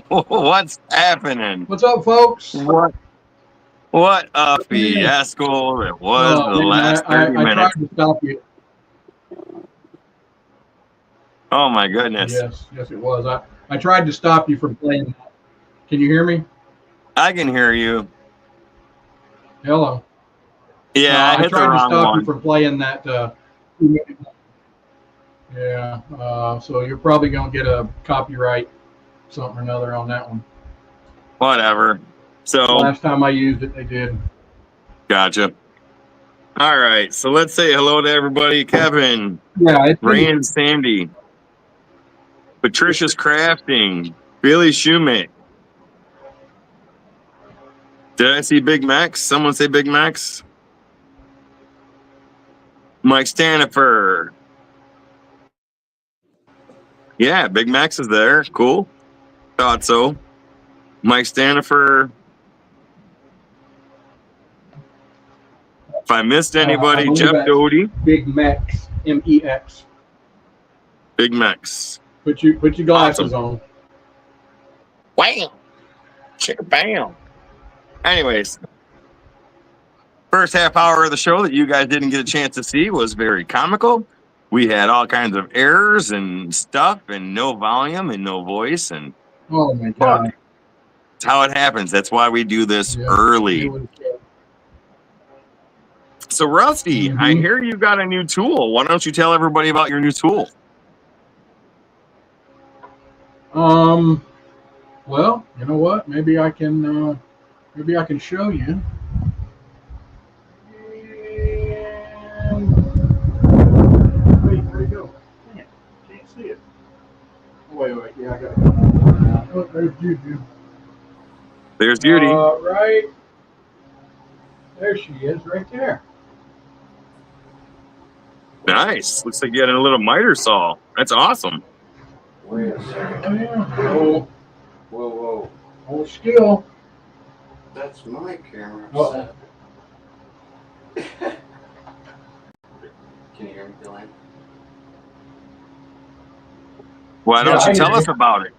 What's happening? What's up, folks? What what a Hey. fiasco it was Oh the man, last 30 I tried minutes. to stop you. Oh my goodness. Yes, it was. I tried to stop you from playing that. Can you hear me? I can hear you. Hello. Yeah, I I hit the tried to wrong stop you one. from playing that. 2 minute. Yeah. So you're probably gonna get a copyright something or another on that one. Whatever. So, Last time I used it, they did. gotcha. All right. So let's say hello to everybody. Kevin, Yeah, it's Ray been. and Sandy, Patricia's Crafting, Billy Schumate. Did I see Big Max? Someone say Big Max? Mike Stanifer. Yeah, Big Max is there. Cool. Thought so. Mike Stanifer. If I missed I anybody, believe Jeff that's Doty. Big Max, MEX. Big Max. Put your glasses Awesome. on. Wham! Chicka bam. Anyways, first half hour of the show that you guys didn't get a chance to see was very comical. We had all kinds of errors and stuff and no volume and no voice and Oh my look, God. it's how it happens. That's why we do this Yeah. It early. was. So Rusty, I Mm-hmm. hear you got a new tool. Why don't you tell everybody about your new tool? Um. Well, you know what? Maybe I can. Maybe I can show you. And wait, where'd it go? Dang it, can't see it. Oh, wait. Yeah, I got it. Oh, there's Juju. There's Judy. Right there, she is, right there. Nice. Looks like you had a little miter saw. That's awesome. Wait a second. Oh yeah. Oh, Whoa. hold still. That's my camera. Oh. Can you hear me, Dylan? Why Yeah, don't I you hear tell you. us about it?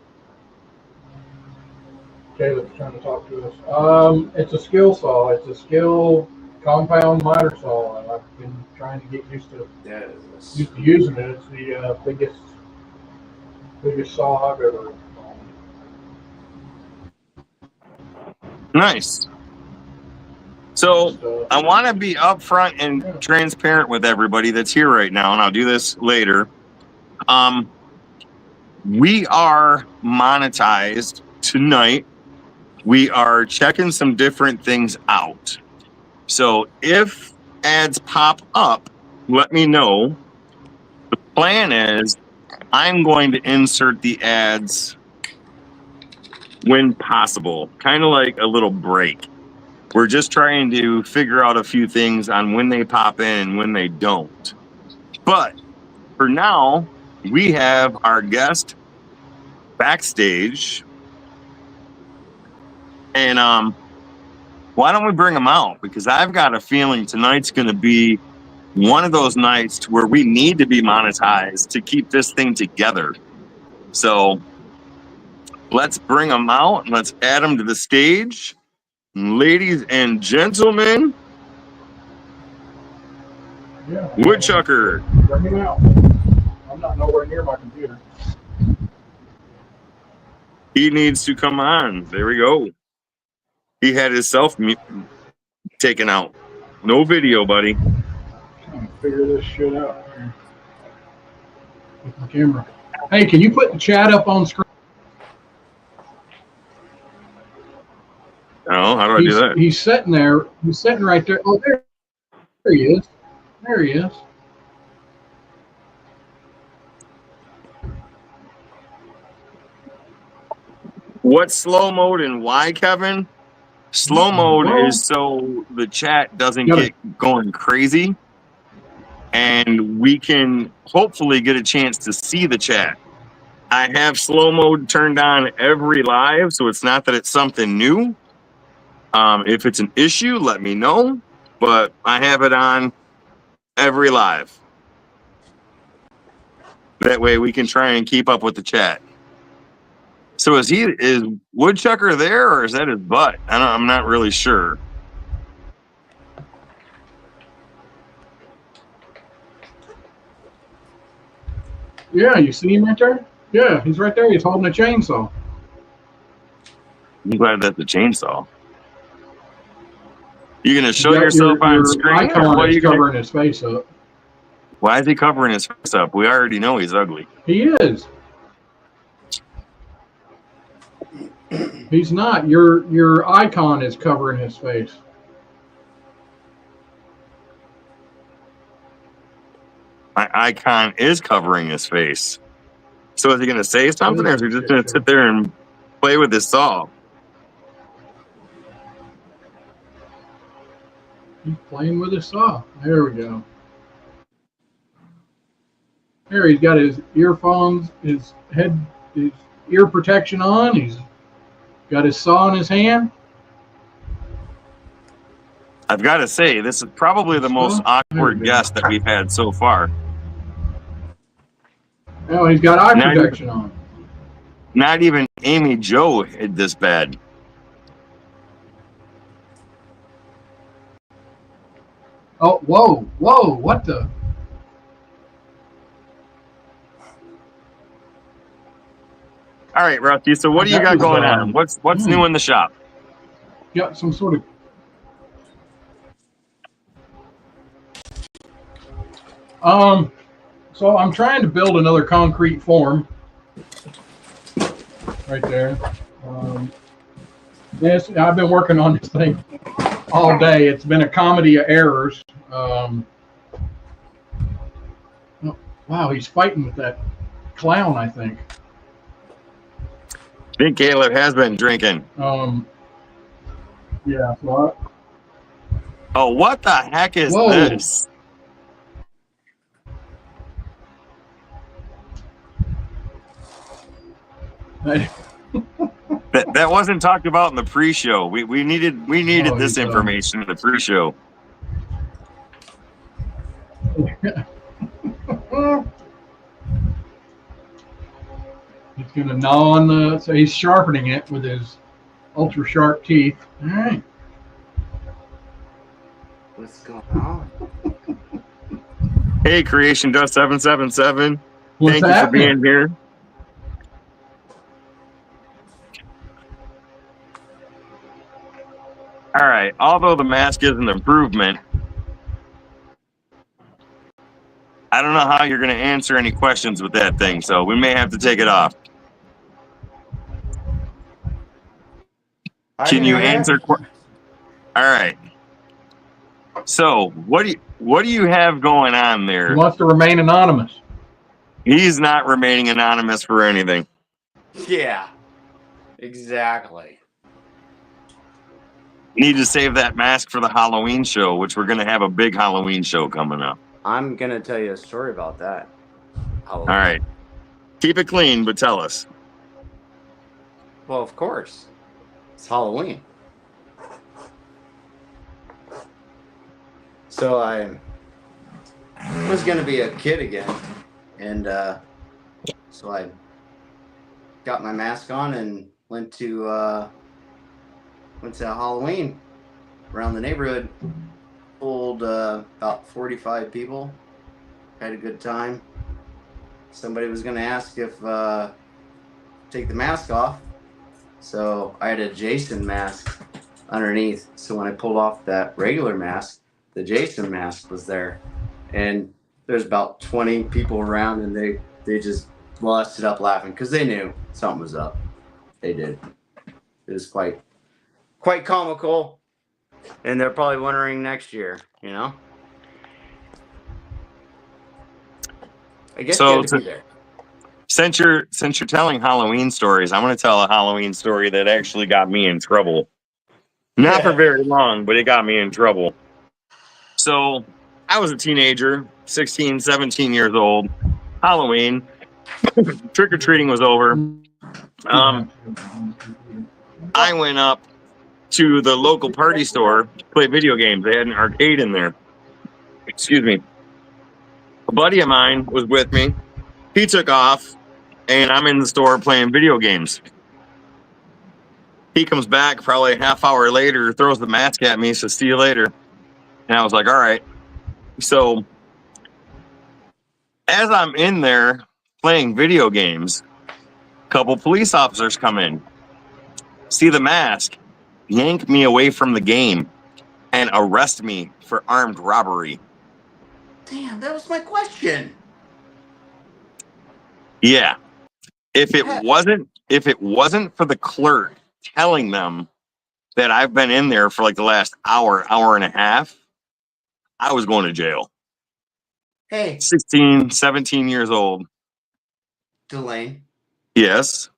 Caleb's trying to talk to us. It's a skill saw. It's a skill compound miter saw, and I've been trying to get used to using it. It's the biggest saw I've ever owned. Nice. So So, I want to be upfront and yeah. transparent with everybody that's here right now, and I'll do this later. We are monetized tonight. We are checking some different things out. So if ads pop up, let me know. The plan is I'm going to insert the ads when possible, kind of like a little break. We're just trying to figure out a few things on when they pop in and when they don't. But for now, we have our guest backstage. And why don't we bring him out? Because I've got a feeling tonight's going to be one of those nights where we need to be monetized to keep this thing together. So let's bring him out and let's add him to the stage. Ladies and gentlemen, Yeah. Woodchucker. Bring him out. I'm not nowhere near my computer. He needs to come on. There we go. He had his self taken out. No video, buddy. I'm trying to figure this shit out here with my camera. Hey, can you put the chat up on screen? Oh, how do I do that? He's sitting there. He's sitting right there. Oh, there he is. There he is. What's slow mode and why, Kevin? Slow mode is so the chat doesn't get going crazy and we can hopefully get a chance to see the chat. I have slow mode turned on every live, so it's not that it's something new. If it's an issue, let me know, but I have it on every live. That way we can try and keep up with the chat. So is Woodchucker there, or is that his butt? I'm not really sure. Yeah, you see him right there? Yeah, he's right there. He's holding a chainsaw. I'm glad that's the chainsaw. You gonna show got yourself on your screen? Or icon what are is you gonna... covering his face up. Why is he covering his face up? We already know he's ugly. He is. He's not. Your icon is covering his face. My icon is covering his face. So is he gonna say something, or is he just gonna sit there and play with his saw? He's playing with his saw. There we go. There, he's got his earphones, his ear protection on. He's got his saw in his hand. I've got to say, this is probably the most awkward guest that we've had so far. Oh, he's got eye protection on. Not even Amy Jo hid this bad. Oh, whoa, what the? All right, Rusty. So what do you got going on? What's new in the shop? Got some sort of. So I'm trying to build another concrete form. Right there. Yes, I've been working on this thing all day. It's been a comedy of errors. Oh, wow, he's fighting with that clown, I think. I think Caleb has been drinking. Yeah. What? Oh, what the heck is this? That wasn't talked about in the pre-show. We needed this information in the pre-show. He's gonna gnaw on the. So he's sharpening it with his ultra sharp teeth. All right. What's going on? Hey, Creation Dust 777. What's Thank you for being here. All right. Although the mask is an improvement, I don't know how you're going to answer any questions with that thing, so we may have to take it off. Can you answer? All right. So what do you have going on there? He wants to remain anonymous. He's not remaining anonymous for anything. Yeah, exactly. Need to save that mask for the Halloween show, which we're going to have a big Halloween show coming up. I'm going to tell you a story about that. Halloween. All right. Keep it clean, but tell us. Well, of course. It's Halloween. So I was going to be a kid again. And so I got my mask on and went to Halloween around the neighborhood. Pulled about 45 people. Had a good time. Somebody was going to ask if take the mask off. So I had a Jason mask underneath. So when I pulled off that regular mask, the Jason mask was there. And there's about 20 people around, and they just busted up laughing because they knew something was up. They did. It was quite comical. And they're probably wondering next year, you know? I guess you have to be there. Since you're telling Halloween stories, I'm going to tell a Halloween story that actually got me in trouble. Not for very long, but it got me in trouble. So I was a teenager, 16, 17 years old. Halloween. Trick-or-treating was over. I went up to the local party store to play video games. They had an arcade in there. Excuse me. A buddy of mine was with me. He took off, and I'm in the store playing video games. He comes back probably a half hour later, throws the mask at me, says, "See you later." And I was like, "All right." So as I'm in there playing video games, a couple police officers come in, see the mask, yank me away from the game, and arrest me for armed robbery. Damn, that was my question. Yeah. If it wasn't for the clerk telling them that I've been in there for like the last hour and a half, I was going to jail. Hey, 16, 17 years old. Delane, Yes.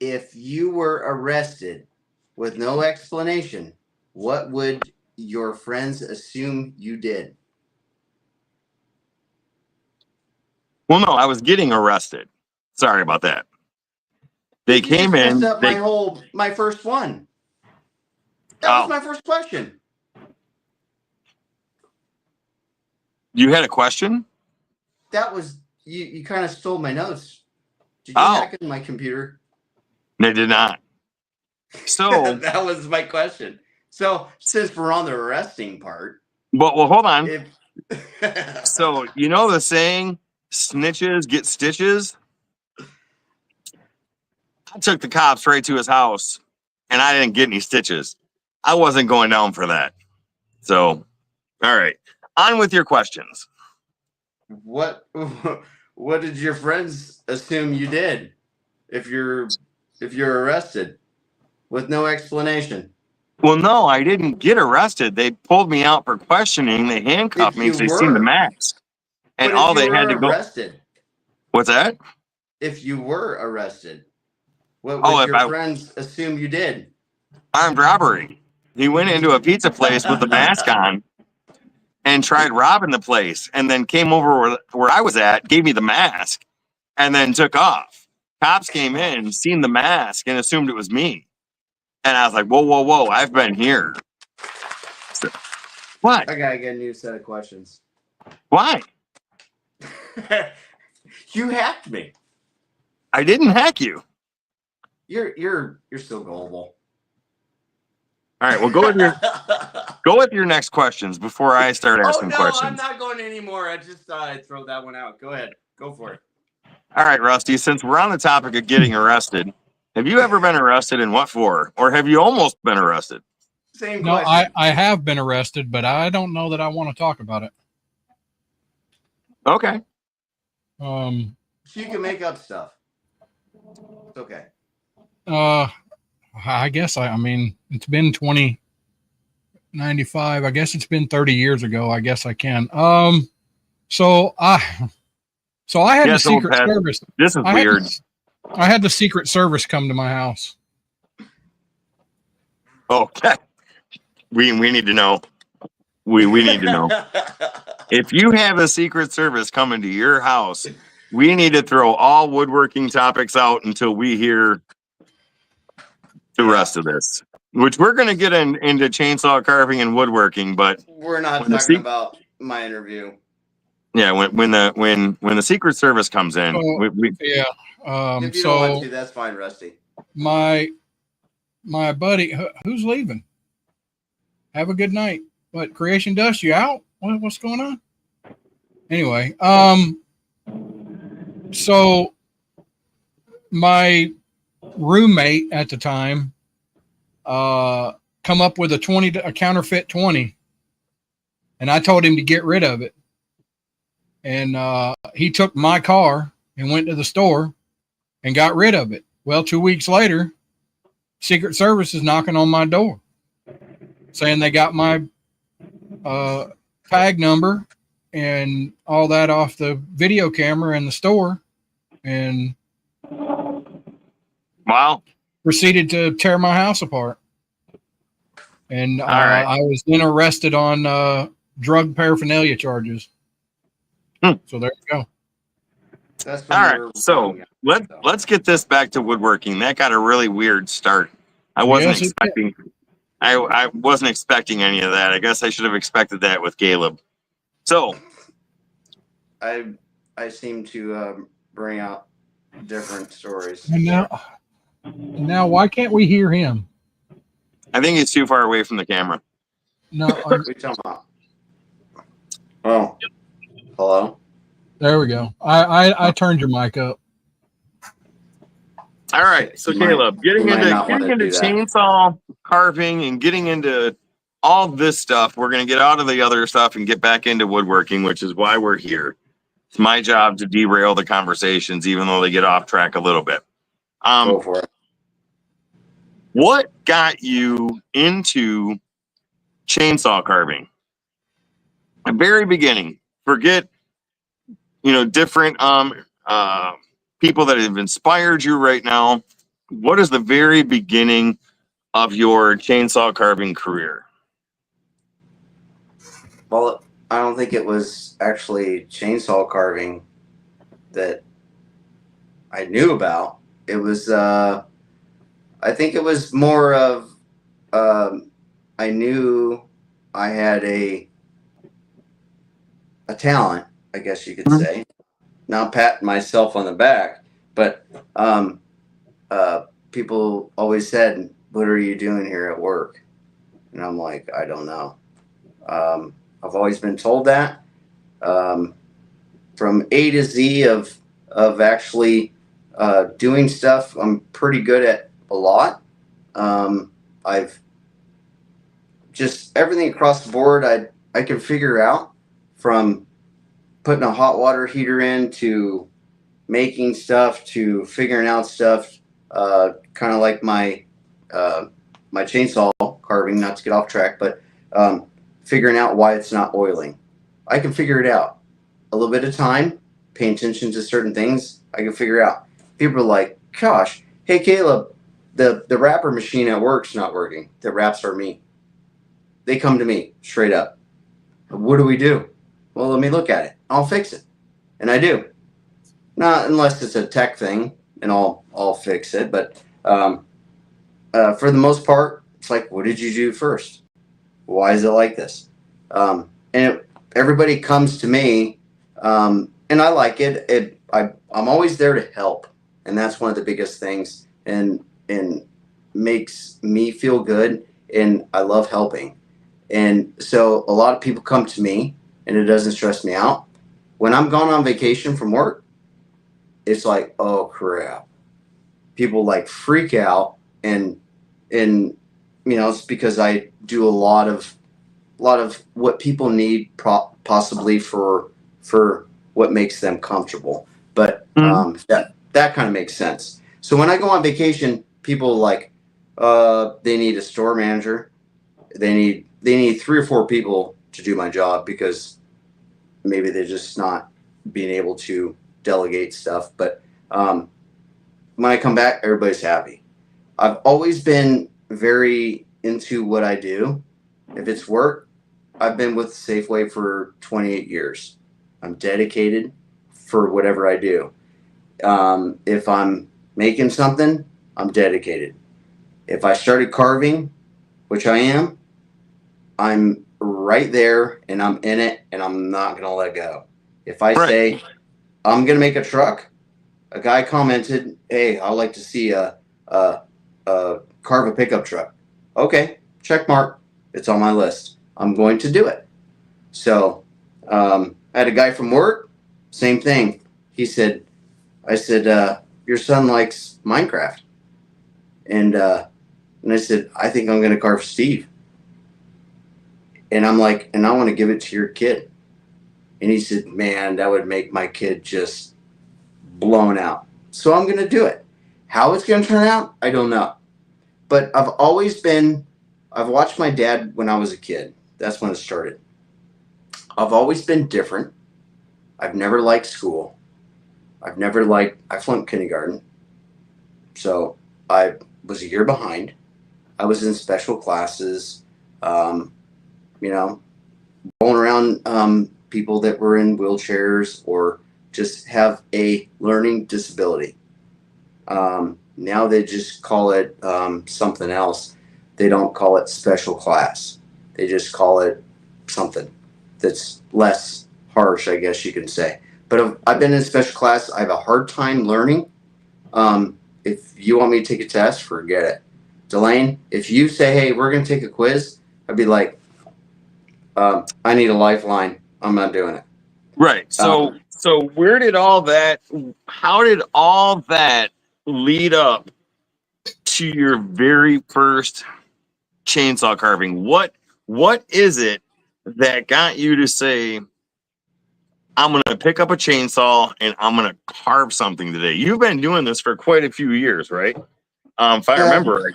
if you were arrested with no explanation, what would your friends assume you did? Well, no, I was getting arrested. Sorry about that. They You came just messed in. up my first one. That was my first question. You had a question? That was you kind of stole my notes. Did you Oh. hack into my computer? They did not. So, that was my question. So since we're on the arresting part, well, hold on. if So, you know the saying, snitches get stitches? I took the cops right to his house, and I didn't get any stitches. I wasn't going down for that. So, all right. On with your questions. what did your friends assume you did if you're arrested with no explanation? Well, no, I didn't get arrested. They pulled me out for questioning. They handcuffed If me you because they seen the were, mask. And but all if you they had were to go. arrested, What's that? if you were arrested, what Oh, would if your I friends assume you did? armed robbery. He went into a pizza place with the mask on and tried robbing the place, and then came over where I was at, gave me the mask, and then took off. Cops came in, seen the mask, and assumed it was me. And I was like, "Whoa, whoa, whoa! I've been here." So, what? I gotta get a new set of questions. Why? You hacked me. I didn't hack you. You're still gullible. All right, well, go with your next questions before I start asking questions. I'm not going anymore. I just thought I'd throw that one out. Go ahead. Go for it. All right, Rusty, since we're on the topic of getting arrested, have you ever been arrested and what for? Or have you almost been arrested? Same No, question. I have been arrested, but I don't know that I want to talk about it. Okay. So you can make up stuff. It's okay. I guess I mean it's been 2095. I guess it's been 30 years ago. I guess I can. So I had the Secret Service. This is weird. I had the Secret Service come to my house. Okay. We need to know. We need to know. If you have a Secret Service coming to your house, we need to throw all woodworking topics out until we hear the rest of this. Which we're going to get into chainsaw carving and woodworking, but we're not talking about my interview. Yeah, when the Secret Service comes in, yeah. If you don't want to, that's fine, Rusty. My buddy, who's leaving? Have a good night. What, Creation Dust? You out? What's going on? Anyway, so my roommate at the time, come up with a counterfeit 20, and I told him to get rid of it. And he took my car and went to the store and got rid of it. Well, 2 weeks later, Secret Service is knocking on my door saying they got my tag number and all that off the video camera in the store, and wow, proceeded to tear my house apart. And right. I was then arrested on drug paraphernalia charges. So there you go. That's all right. So let's get this back to woodworking. That got a really weird start. I wasn't expecting. I wasn't expecting any of that. I guess I should have expected that with Kaleb. So, I seem to bring out different stories. And Now, why can't we hear him? I think he's too far away from the camera. No, What are you talking about? Oh, hello. there we go. I turned your mic up. All right, so You might- Caleb, you might not wanna getting into do that. chainsaw carving and getting into all this stuff, we're going to get out of the other stuff and get back into woodworking, which is why we're here. It's my job to derail the conversations, even though they get off track a little bit. Go for it. What got you into chainsaw carving? The very beginning. Forget, different people that have inspired you right now. What is the very beginning of your chainsaw carving career? Well, I don't think it was actually chainsaw carving that I knew about. It was, I think it was more of, I knew I had a talent, I guess you could say. Not patting myself on the back, but people always said, "What are you doing here at work?" And I'm like, I don't know. I've always been told that. From A to Z of actually doing stuff, I'm pretty good at a lot. I've just everything across the board. I can figure out, from putting a hot water heater in to making stuff to figuring out stuff. Kind of like my my chainsaw carving. Not to get off track, but figuring out why it's not oiling. I can figure it out. A little bit of time, paying attention to certain things, I can figure out. People are like, "Gosh, hey Caleb, the wrapper machine at work's not working. The wraps are me." They come to me straight up. What do we do? Well, let me look at it. I'll fix it, and I do. Not unless it's a tech thing, and I'll fix it. But for the most part, it's like, what did you do first? Why is it like this? Everybody comes to me, and I like it. I'm always there to help, and that's one of the biggest things, and makes me feel good. And I love helping, and so a lot of people come to me, and it doesn't stress me out. When I'm gone on vacation from work, it's like, oh crap. People like freak out, and it's because I do a lot of what people need, possibly for what makes them comfortable. But that kind of makes sense. So when I go on vacation, people like they need a store manager. They need 3 or 4 people to do my job, because maybe they're just not being able to delegate stuff. But when I come back, everybody's happy. I've always been very into what I do. If it's work, I've been with Safeway for 28 years. I'm dedicated for whatever I do. If I'm making something, I'm dedicated. If I started carving, which I am, I'm right there, and I'm in it, and I'm not going to let go. If I say I'm going to make a truck, a guy commented, "Hey, I'd like to see a carve a pickup truck." Okay, check mark. It's on my list. I'm going to do it. So I had a guy from work, same thing. I said, your son likes Minecraft. And I said, I think I'm going to carve Steve. And I'm like, and I want to give it to your kid. And he said, man, that would make my kid just blown out. So I'm going to do it. How it's going to turn out, I don't know. But I've watched my dad when I was a kid. That's when it started. I've always been different. I've never liked school. I flunked kindergarten. So I was a year behind. I was in special classes, rolling around people that were in wheelchairs or just have a learning disability. Now they just call it something else. They don't call it special class. They just call it something that's less harsh, I guess you can say. But I've been in special class. I have a hard time learning. if you want me to take a test, forget it. Delane, if you say, hey, we're going to take a quiz, I'd be like, I need a lifeline. I'm not doing it. Right. So where did how did all that lead up to your very first chainsaw carving? What is it that got you to say, I'm going to pick up a chainsaw and I'm going to carve something today? You've been doing this for quite a few years, right? If I remember right.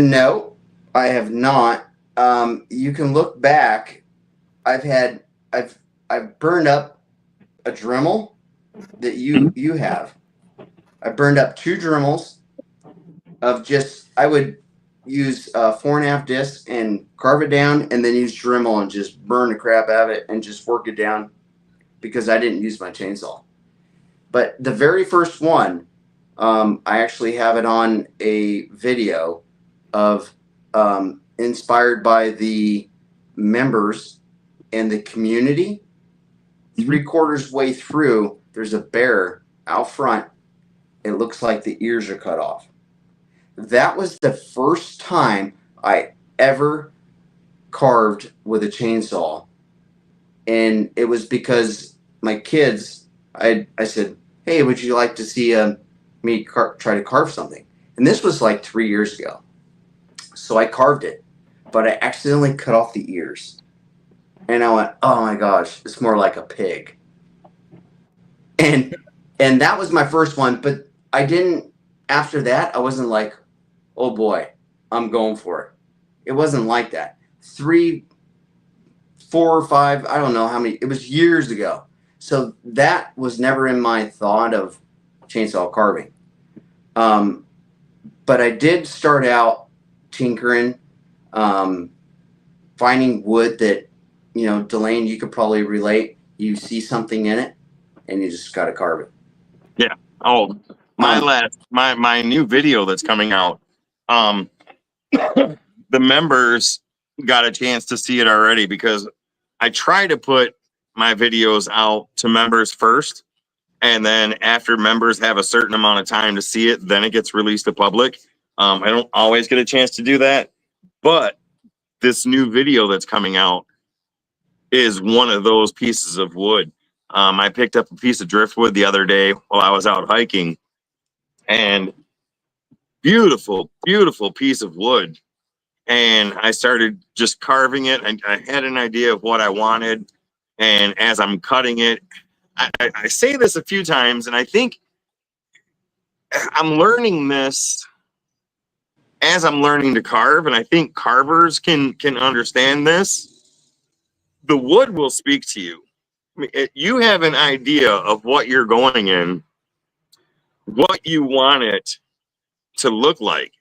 No, I have not. You can look back. I've burned up a Dremel that you have. I burned up 2 Dremels of just, I would use 4.5 discs and carve it down, and then use Dremel and just burn the crap out of it and just work it down because I didn't use my chainsaw. But the very first one, I actually have it on a video of inspired by the members and the community. 3/4 way through, there's a bear out front. It looks like the ears are cut off. That was the first time I ever carved with a chainsaw. And it was because my kids, I said, hey, would you like to see me try to carve something? And this was like 3 years ago. So I carved it, but I accidentally cut off the ears. And I went, oh my gosh, it's more like a pig. And that was my first one, but I didn't, after that, I wasn't like, oh boy, I'm going for it. It wasn't like that. 3, 4, or 5, I don't know how many, it was years ago. So that was never in my thought of chainsaw carving. But I did start out tinkering, finding wood that, Delane, you could probably relate. You see something in it and you just got to carve it. Yeah. Oh, my new video that's coming out. The members got a chance to see it already because I try to put my videos out to members first. And then after members have a certain amount of time to see it, then it gets released to public. I don't always get a chance to do that. But this new video that's coming out is one of those pieces of wood. I picked up a piece of driftwood the other day while I was out hiking, and beautiful, beautiful piece of wood. And I started just carving it. I had an idea of what I wanted. And as I'm cutting it, I say this a few times, and I think I'm learning this as I'm learning to carve. And I think carvers can understand this. The wood will speak to you. I mean, you have an idea of what you're going in, what you want it to look like.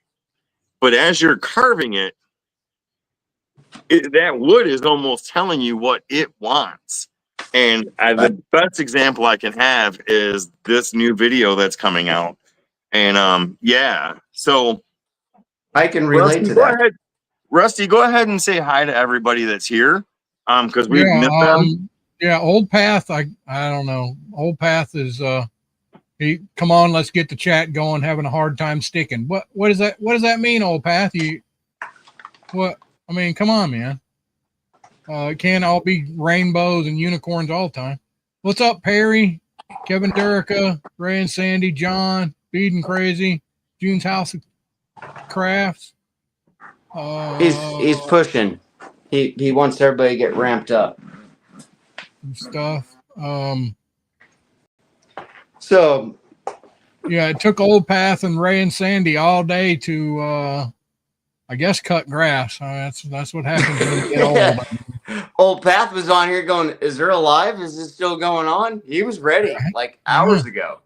But as you're carving it, that wood is almost telling you what it wants. And the best example I can have is this new video that's coming out. And yeah, so I can relate to that. Rusty, go ahead and say hi to everybody that's here, because we've missed them. Yeah, Old Path. I don't know. Old Path is come on, let's get the chat going. Having a hard time sticking. What does that mean, Old Path? I mean, come on, man. It can't all be rainbows and unicorns all the time. What's up, Perry, Kevin Durica, Ray and Sandy, John, Bead and Crazy, June's House of Crafts. He's pushing. He wants everybody to get ramped up. Stuff. So yeah, it took Old Path and Ray and Sandy all day to I guess cut grass. That's what happens when you get old. Old Path was on here going, is there alive? Is this still going on? He was ready like hours ago.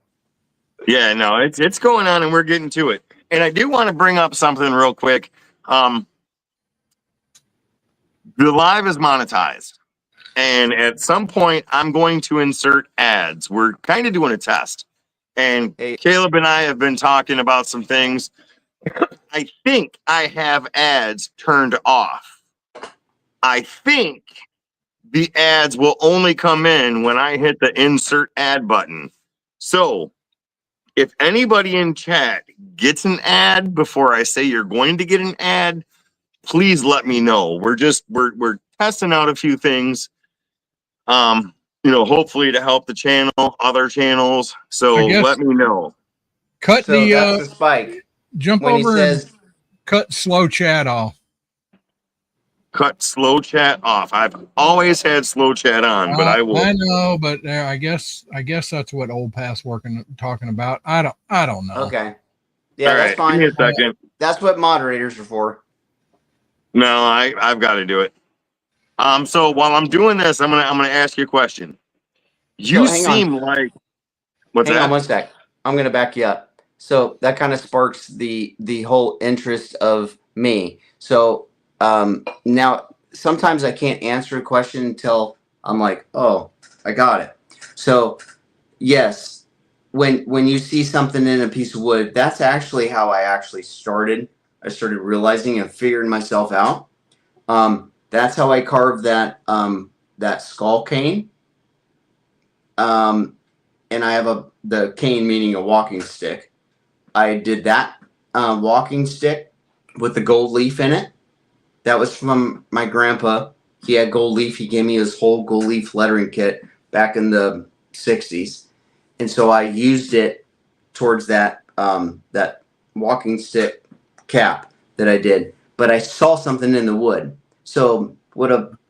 Yeah, no, it's going on and we're getting to it. And I do want to bring up something real quick. The live is monetized. And at some point, I'm going to insert ads. We're kind of doing a test. And Caleb and I have been talking about some things. I think I have ads turned off. I think the ads will only come in when I hit the insert ad button. So if anybody in chat gets an ad before I say you're going to get an ad, please let me know. We're testing out a few things. Hopefully to help the channel, other channels. So let me know. Cut So that's the spike. Jump when over he says, and cut slow chat off. Cut slow chat off. I've always had slow chat on, but I will. I know, but I guess that's what old past talking about. I don't know. Okay. Yeah, All that's right, fine. give me a second. That's what moderators are for. No, I've got to do it. So while I'm doing this, I'm gonna ask you a question. You seem like what's hang that? on one sec. I'm gonna back you up. So that kind of sparks the whole interest of me. So now sometimes I can't answer a question until I'm like, oh, I got it. So yes, when you see something in a piece of wood, that's actually how I actually started. I started realizing and figuring myself out. That's how I carved that skull cane. And I have the cane meaning a walking stick. I did that walking stick with the gold leaf in it. That was from my grandpa. He had gold leaf. He gave me his whole gold leaf lettering kit back in the 60s. And so I used it towards that that walking stick cap that I did. But I saw something in the wood. So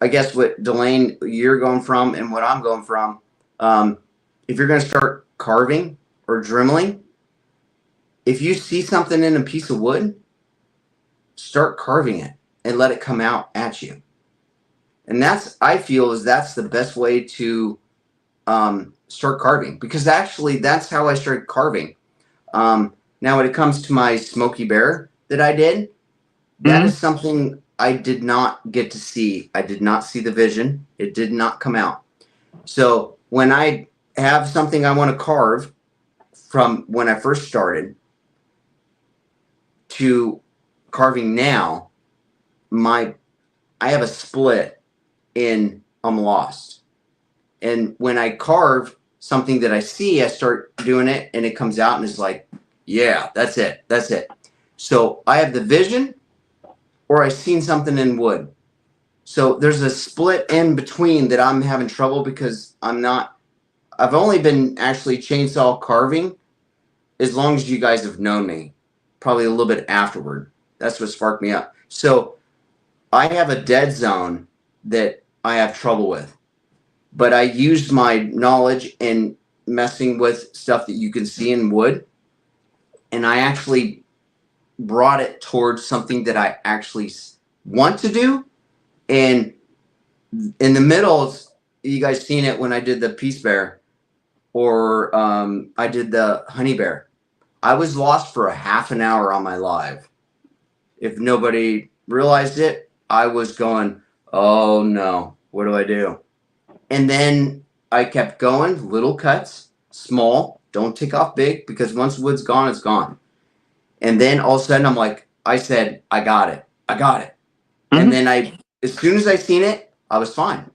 I guess what Delane you're going from and what I'm going from, if you're going to start carving or dremeling, if you see something in a piece of wood, start carving it and let it come out at you. And I feel that's the best way to start carving, because actually that's how I started carving. Now when it comes to my Smoky Bear that I did, that is something I did not get to see. I did not see the vision. It did not come out. So when I have something I want to carve from when I first started to carving now, I have a split in I'm lost. And when I carve something that I see, I start doing it and it comes out and it's like, yeah, that's it. That's it. So I have the vision or I've seen something in wood. So there's a split in between that I'm having trouble because I've only been actually chainsaw carving as long as you guys have known me, probably a little bit afterward. That's what sparked me up. So I have a dead zone that I have trouble with, but I used my knowledge in messing with stuff that you can see in wood, and I actually brought it towards something that I actually want to do. And in the middle, you guys seen it when I did the Peace Bear or I did the Honey Bear. I was lost for a half an hour on my live. If nobody realized it, I was going, oh no, what do I do? And then I kept going, little cuts, small, don't take off big, because once wood's gone, it's gone. And then all of a sudden I said, I got it. Mm-hmm. And then as soon as I seen it, I was fine.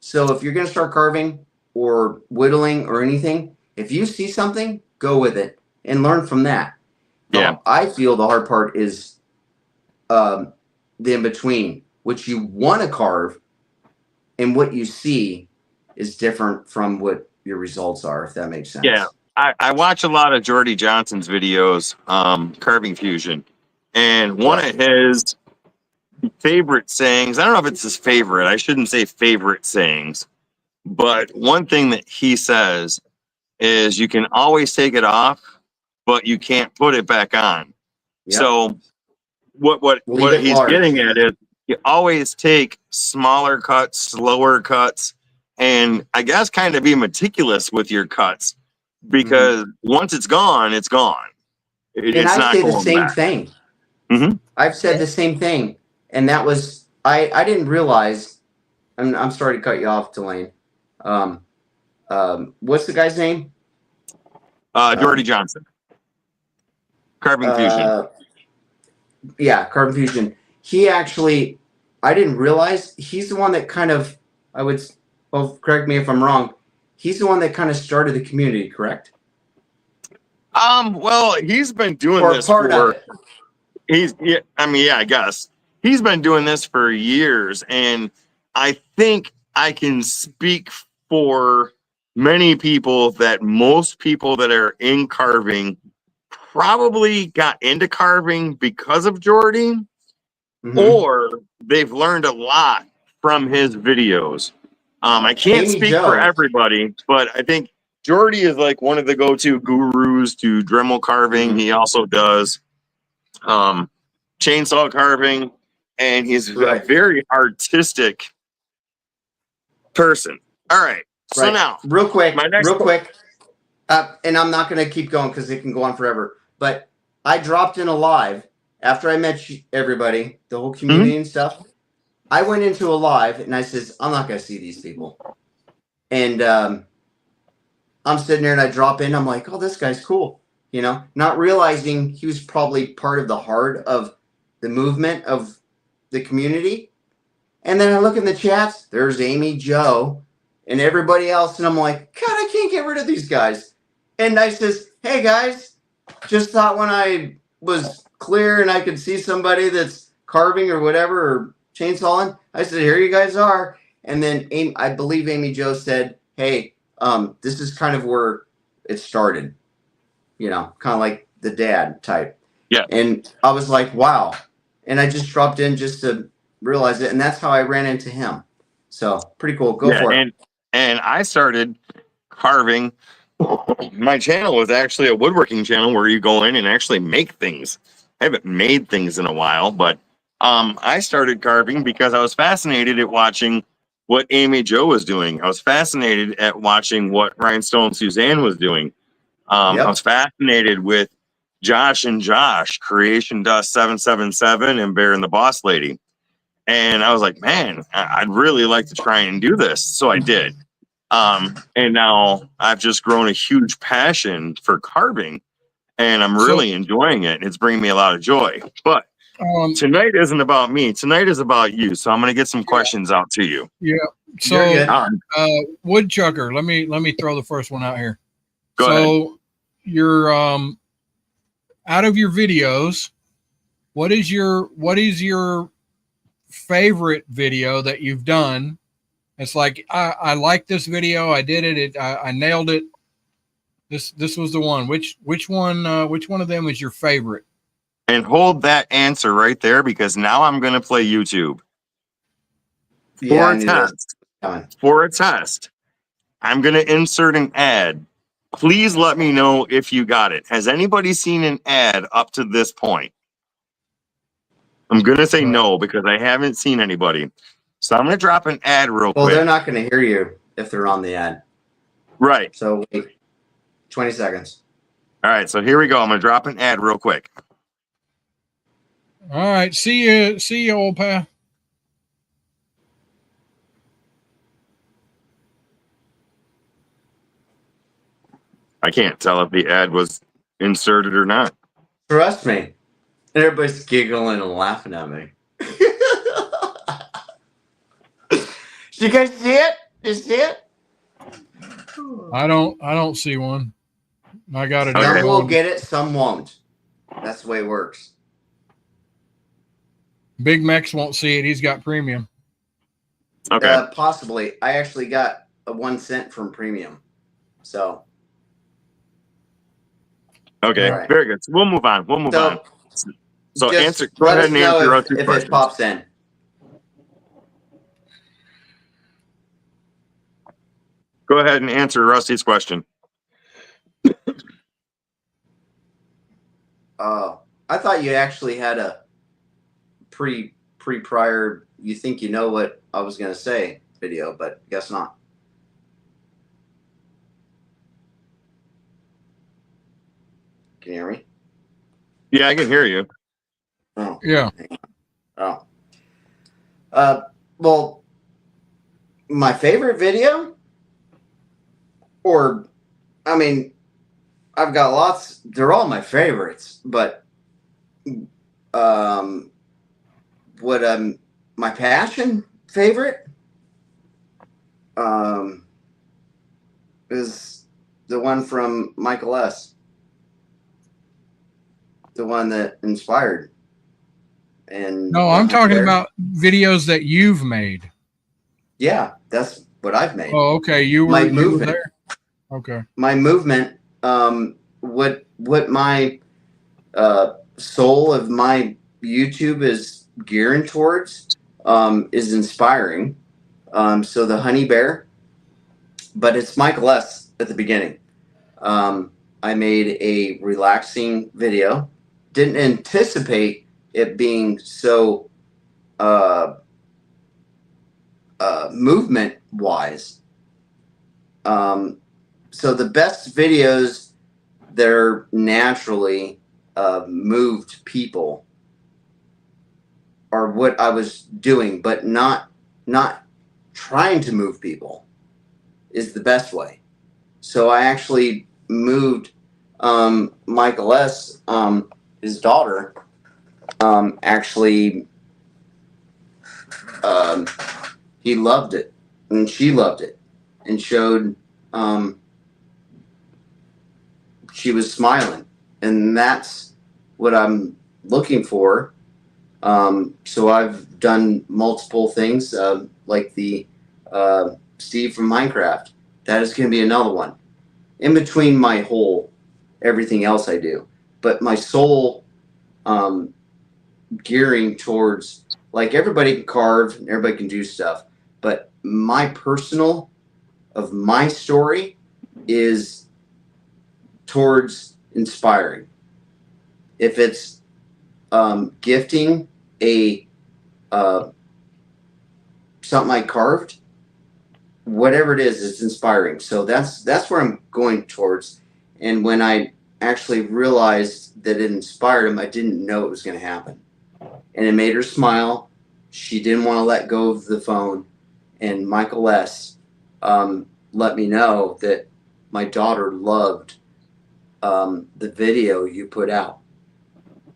So if you're going to start carving or whittling or anything, if you see something, go with it and learn from that. Yeah. I feel the hard part is the in-between, which you want to carve and what you see is different from what your results are, if that makes sense. Yeah. I watch a lot of Jordy Johnson's videos, Carving Fusion, and one of his favorite sayings, I don't know if it's his favorite, I shouldn't say favorite sayings, but one thing that he says is you can always take it off, but you can't put it back on. Yep. So what he's getting at is you always take smaller cuts, slower cuts, and I guess kind of be meticulous with your cuts, because once it's gone, it's gone. And I say the same thing. I've said the same thing. And that was, I didn't realize, I'm sorry to cut you off, Delane. What's the guy's name? Jordy Johnson. Carving Fusion. Yeah, Carving Fusion. He actually, I didn't realize, he's the one that kind of, correct me if I'm wrong, he's the one that kind of started the community, correct? Well, he's been doing Or this part of for it. I guess he's been doing this for years, and I think I can speak for many people that most people that are in carving probably got into carving because of Jordy, Mhm. or they've learned a lot from his videos. I can't Amy speak for Jo. everybody, but I think Jordy is like one of the go-to gurus to Dremel carving. Mhm. He also does chainsaw carving, and he's a Right. very artistic person. All right, so Right. now Real quick. my next Real quick. And I'm not going to keep going because it can go on forever. But I dropped in a live after I met everybody, the whole community and stuff. I went into a live and I says, I'm not going to see these people. And I'm sitting there and I drop in. I'm like, oh, this guy's cool. You know, not realizing he was probably part of the heart of the movement of the community. And then I look in the chats. There's Amy Jo and everybody else. And I'm like, God, I can't get rid of these guys. And I says, hey, guys, just thought when I was clear and I could see somebody that's carving or whatever or chainsawing, I said, here you guys are. And then I believe Amy Jo said, hey, this is kind of where it started, you know, kind of like the dad type. Yeah. And I was like, wow. And I just dropped in just to realize it. And that's how I ran into him. So pretty cool. Go for it. And I started carving. My channel was actually a woodworking channel where you go in and actually make things. I haven't made things in a while, but I started carving because I was fascinated at watching what Amy Jo was doing. I was fascinated at watching what Rhinestone Suzanne was doing. I was fascinated with Josh and Josh, Creation Dust 777 and Bear and the Boss Lady. And I was like, man, I'd really like to try and do this. So I did. And now I've just grown a huge passion for carving, and I'm really enjoying it. It's bringing me a lot of joy. But tonight isn't about me. Tonight is about you. So I'm going to get some questions out to you. Yeah. You're So, good. Woodchucker, let me throw the first one out here. Go So, you're out of your videos, what is your favorite video that you've done? It's like I like this video. I did it. I nailed it. This was the one. Which one of them is your favorite? And hold that answer right there, because now I'm going to play YouTube for a test. For a test, I'm going to insert an ad. Please let me know if you got it. Has anybody seen an ad up to this point? I'm going to say no, because I haven't seen anybody. So I'm going to drop an ad real quick. Well, they're not going to hear you if they're on the ad. Right. So wait 20 seconds. All right. So here we go. I'm going to drop an ad real quick. All right. See you, old pal. I can't tell if the ad was inserted or not. Trust me. Everybody's giggling and laughing at me. Did you guys see it? Did you see it? I don't see one. I got it. Some will get it, some won't. That's the way it works. Big Mex won't see it. He's got premium. Okay. Possibly. I actually got a 1 cent from premium. So. Okay. Right. Very good. So we'll move on. We'll move on. So answer. Go ahead and answer if it pops in. Go ahead and answer Rusty's question. I thought you actually had a prior you think you know what I was going to say video, but guess not. Can you hear me? Yeah, I can hear you. Oh. Yeah. Oh. Well, my favorite video? Or, I mean, I've got lots. They're all my favorites, but what my passion favorite is the one from Michael S. the one that inspired. And No, the I'm honey talking bear. about videos that you've made. Yeah, that's what I've made. Oh, okay. You My were movement. there. Okay. My movement. What my soul of my YouTube is gearing towards is inspiring. So the honey bear, but it's Michael S. at the beginning. I made a relaxing video. Didn't anticipate it being so movement wise. So the best videos that are naturally moved people are what I was doing, but not trying to move people is the best way. So I actually moved Michael S. His daughter actually he loved it and she loved it and showed she was smiling, and that's what I'm looking for. So I've done multiple things like the Steve from Minecraft. That is going to be another one in between my whole everything else I do, but my soul gearing towards, like, everybody can carve and everybody can do stuff, but my personal of my story is towards inspiring. If it's gifting a something I carved, whatever it is, it's inspiring. So that's where I'm going towards. And when I actually realized that it inspired him, I didn't know it was going to happen, and it made her smile. She didn't want to let go of the phone, and Michael S. Let me know that my daughter loved the video you put out,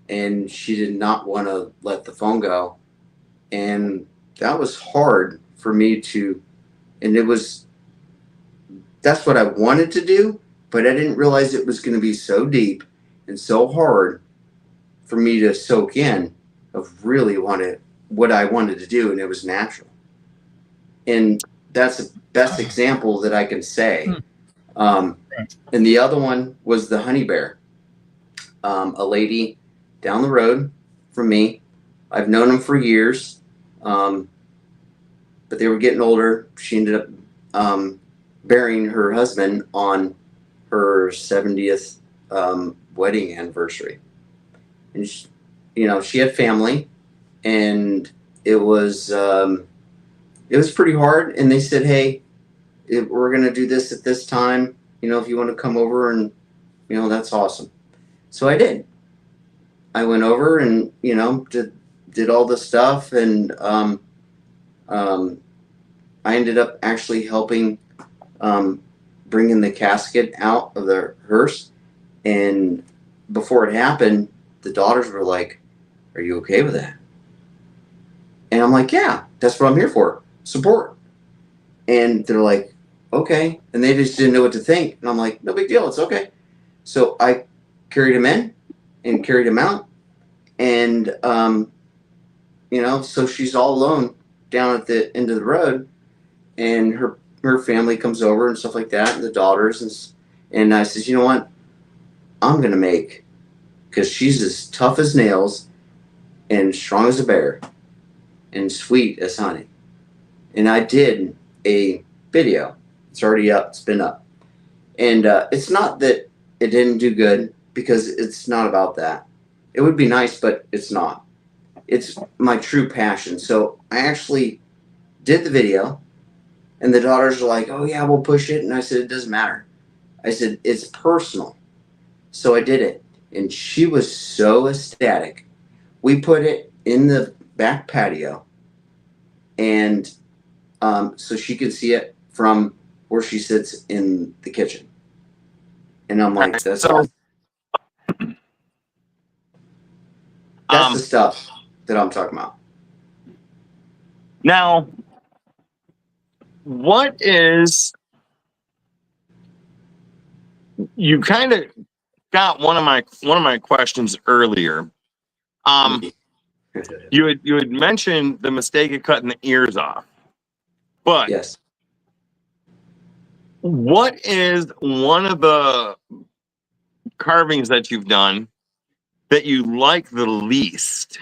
and she did not want to let the phone go. And that was hard for me to, and that's what I wanted to do, but I didn't realize it was going to be so deep and so hard for me to soak in of really what I wanted to do, and it was natural. And that's the best example that I can say. And the other one was the honey bear. A lady down the road from me. I've known them for years, but they were getting older. She ended up burying her husband on her 70th wedding anniversary. And she had family, and it was pretty hard. And they said, "Hey, we're gonna do this at this time. If you want to come over, and that's awesome." So I did. I went over and did all the stuff, and I ended up actually helping bringing the casket out of the hearse. And before it happened, the daughters were like, "Are you okay with that?" And I'm like, "Yeah, that's what I'm here for, support." And they're like, "Okay," and they just didn't know what to think. And I'm like, "No big deal, it's okay." So I carried him in and carried him out, and so she's all alone down at the end of the road, and her family comes over and stuff like that, and the daughters, and I says, "You know what? I'm gonna make," because she's as tough as nails and strong as a bear and sweet as honey. And I did a video. It's already up. It's been up, and it's not that it didn't do good, because it's not about that. It would be nice, but it's not. It's my true passion. So I actually did the video, and the daughters are like, "Oh yeah, we'll push it." And I said, "It doesn't matter." I said, "It's personal." So I did it, and she was so ecstatic. We put it in the back patio, and so she could see it from where she sits in the kitchen. And I'm like, that's the stuff that I'm talking about. Now, what is, you kind of forgot one of my questions earlier. You had mentioned the mistake of cutting the ears off, but Yes. what is one of the carvings that you've done that you like the least?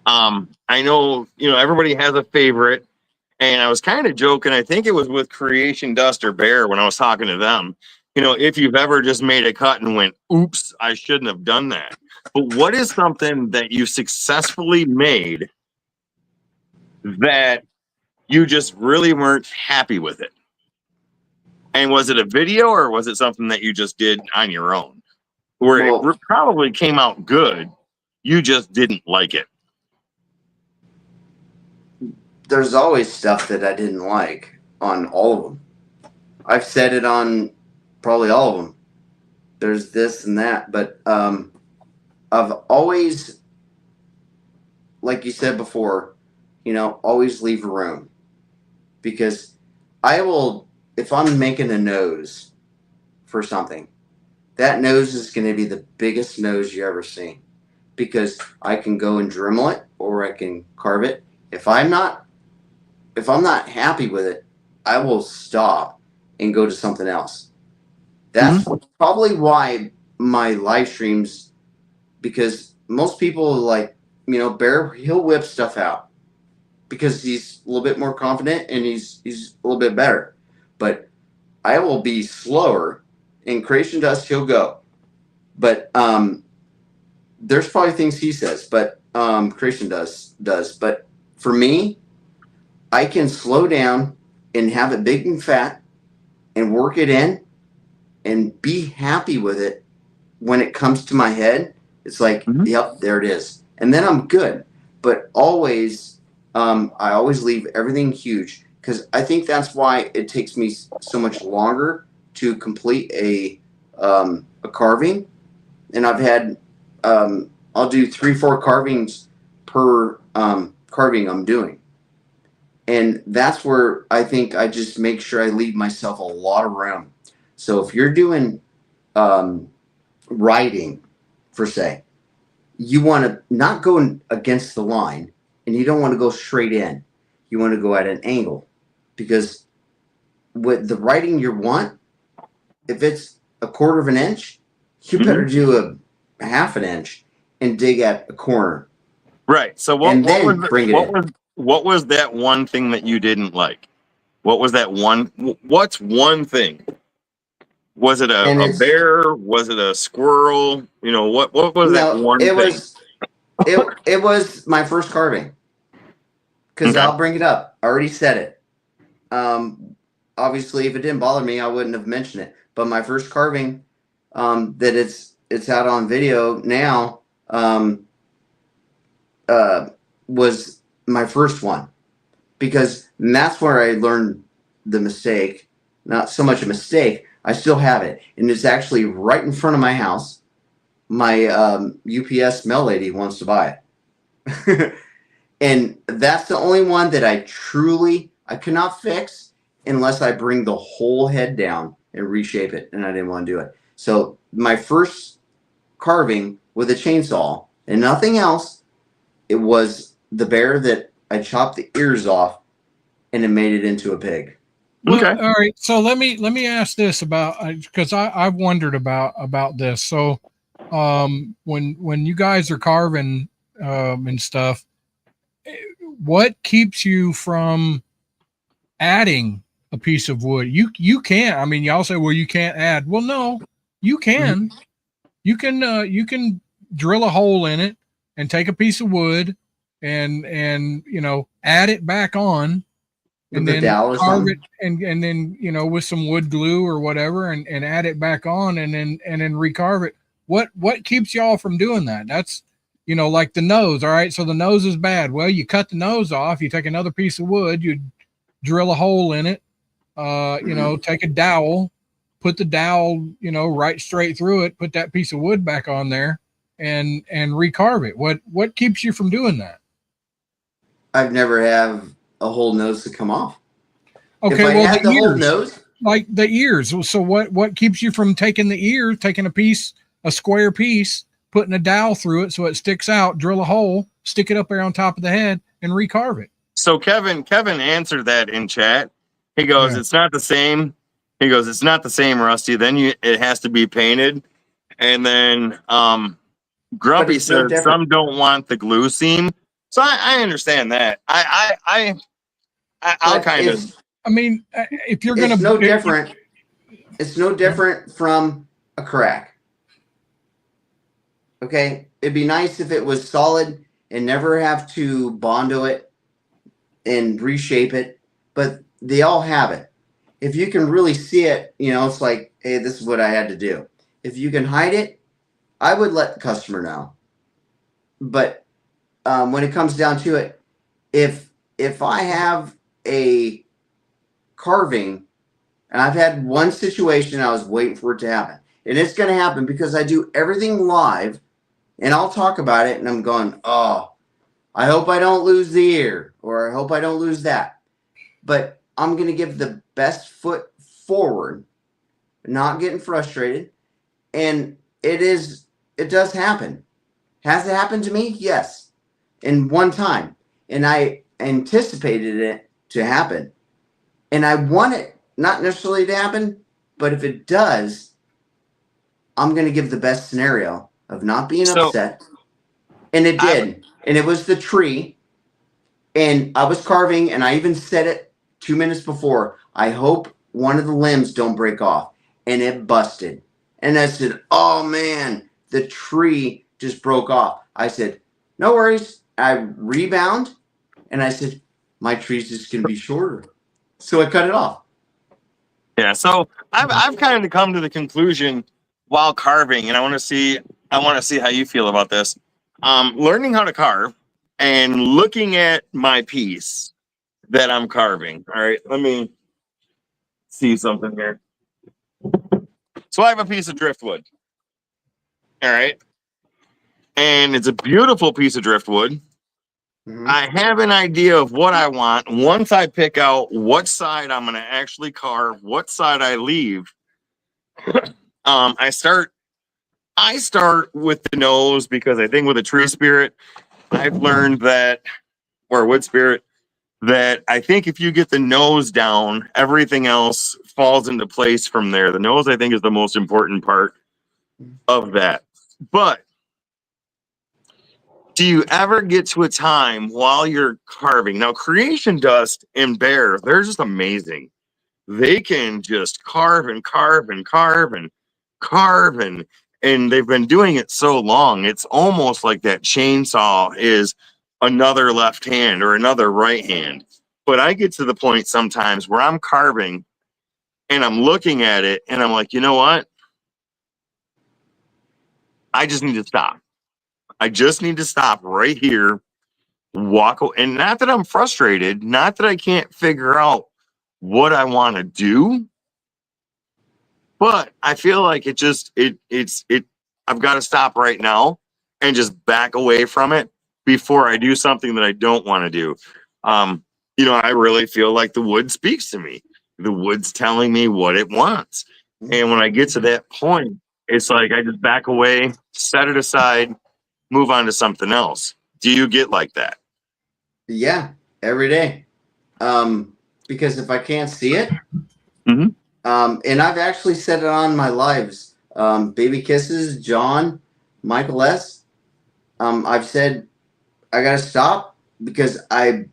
I know everybody has a favorite, and I was kind of joking. I think it was with Creation Dust or Bear when I was talking to them. If you've ever just made a cut and went, "Oops, I shouldn't have done that." But what is something that you successfully made that you just really weren't happy with it? And was it a video or was it something that you just did on your own, where it probably came out good, you just didn't like it? There's always stuff that I didn't like on all of them. I've said it on probably all of them. There's this and that, but I've always, like you said before, always leave room, because I will, if I'm making a nose for something, that nose is going to be the biggest nose you ever seen, because I can go and Dremel it or I can carve it. If I'm not happy with it, I will stop and go to something else. That's probably why my live streams, because most people like, Bear, he'll whip stuff out because he's a little bit more confident and he's a little bit better. But I will be slower, and Creation Dust, he'll go. But there's probably things he says, but Creation does. But for me, I can slow down and have it big and fat and work it in and be happy with it. When it comes to my head, it's like, yep, there it is. And then I'm good. But always, I always leave everything huge, because I think that's why it takes me so much longer to complete a carving. And I've had, I'll do 3-4 carvings per carving I'm doing. And that's where I think I just make sure I leave myself a lot of room. So if you're doing writing, for say, you want to not go against the line, and you don't want to go straight in. You want to go at an angle, because with the writing you want, if it's 1/4 of an inch, you better do a 1/2 inch and dig at a corner. Right. So what was that one thing that you didn't like? What was that one? What's one thing? Was it a bear? Was it a squirrel? What was that one thing? It was my first carving. Because I'll bring it up. I already said it. Obviously, if it didn't bother me, I wouldn't have mentioned it. But my first carving, that it's out on video now, was my first one. Because that's where I learned the mistake. Not so much a mistake. I still have it. And it's actually right in front of my house. My UPS mail lady wants to buy it. And that's the only one that I could not fix unless I bring the whole head down and reshape it. And I didn't want to do it. So my first carving with a chainsaw and nothing else, it was the bear that I chopped the ears off, and it made it into a pig. Well, okay. All right. So let me ask this about, because I've wondered about this. So when you guys are carving and stuff, what keeps you from adding a piece of wood? You can't. I mean, y'all say, well, you can't add. Well, no, you can. You can drill a hole in it and take a piece of wood and add it back on, and then carve it and then with some wood glue or whatever and add it back on and then recarve it. What keeps y'all from doing that? That's like the nose. All right, so the nose is bad. Well, you cut the nose off, you take another piece of wood, you drill a hole in it, take a dowel, put the dowel, right straight through it, put that piece of wood back on there and recarve it. What keeps you from doing that? I've never have a whole nose to come off. Okay, if I had the whole nose, like the ears. So what keeps you from taking the ear, taking a square piece, putting a dowel through it so it sticks out, drill a hole, stick it up there on top of the head, and recarve it? So Kevin answered that in chat. He goes, Yeah. "It's not the same." He goes, "It's not the same, Rusty. Then it has to be painted." And then Grumpy it's no says different. some don't want the glue seam. So I understand that. I'll But kind of. I mean, if you're gonna, it's no different. It's no different from a crack. Okay, it'd be nice if it was solid and never have to bondo it and reshape it, but they all have it. If you can really see it, it's like, hey, this is what I had to do. If you can hide it, I would let the customer know. But when it comes down to it, if I have a carving, and I've had one situation, I was waiting for it to happen, and it's going to happen because I do everything live, and I'll talk about it, and I'm going, oh, I hope I don't lose the ear, or I hope I don't lose that. But I'm going to give the best foot forward, not getting frustrated. And it does happen. Has it happened to me? Yes. And one time. And I anticipated it to happen. And I want it not necessarily to happen, but if it does, I'm going to give the best scenario of not being upset. And it did. And it was the tree. And I was carving, and I even said it 2 minutes before. I hope one of the limbs don't break off. And it busted. And I said, oh, man, the tree just broke off. I said, no worries. I rebound. And I said, my tree's just going to be shorter. So I cut it off. Yeah. So I've kind of come to the conclusion while carving, and I want to see how you feel about this. Learning how to carve and looking at my piece that I'm carving. All right, let me see something here. So I have a piece of driftwood. All right. And it's a beautiful piece of driftwood. Mm-hmm. I have an idea of what I want. Once I pick out what side I'm going to actually carve, what side I leave, I start with the nose, because I think with a tree spirit, I've learned that, or wood spirit, that I think if you get the nose down, everything else falls into place from there. The nose, I think, is the most important part of that. But do you ever get to a time while you're carving? Now, creation dust and bear, they're just amazing. They can just carve and carve and carve and carve, and they've been doing it so long. It's almost like that chainsaw is another left hand or another right hand. But I get to the point sometimes where I'm carving and I'm looking at it and I'm like, you know what? I just need to stop. I just need to stop right here, walk away. And not that I'm frustrated, not that I can't figure out what I want to do, but I feel like I've got to stop right now and just back away from it before I do something that I don't want to do. I really feel like the wood speaks to me. The wood's telling me what it wants. And when I get to that point, it's like I just back away, set it aside, move on to something else. Do you get like that? Yeah, every day. Because if I can't see it, mm-hmm. And I've actually said it on my lives, Baby Kisses, John, Michael S. I've said I gotta stop because I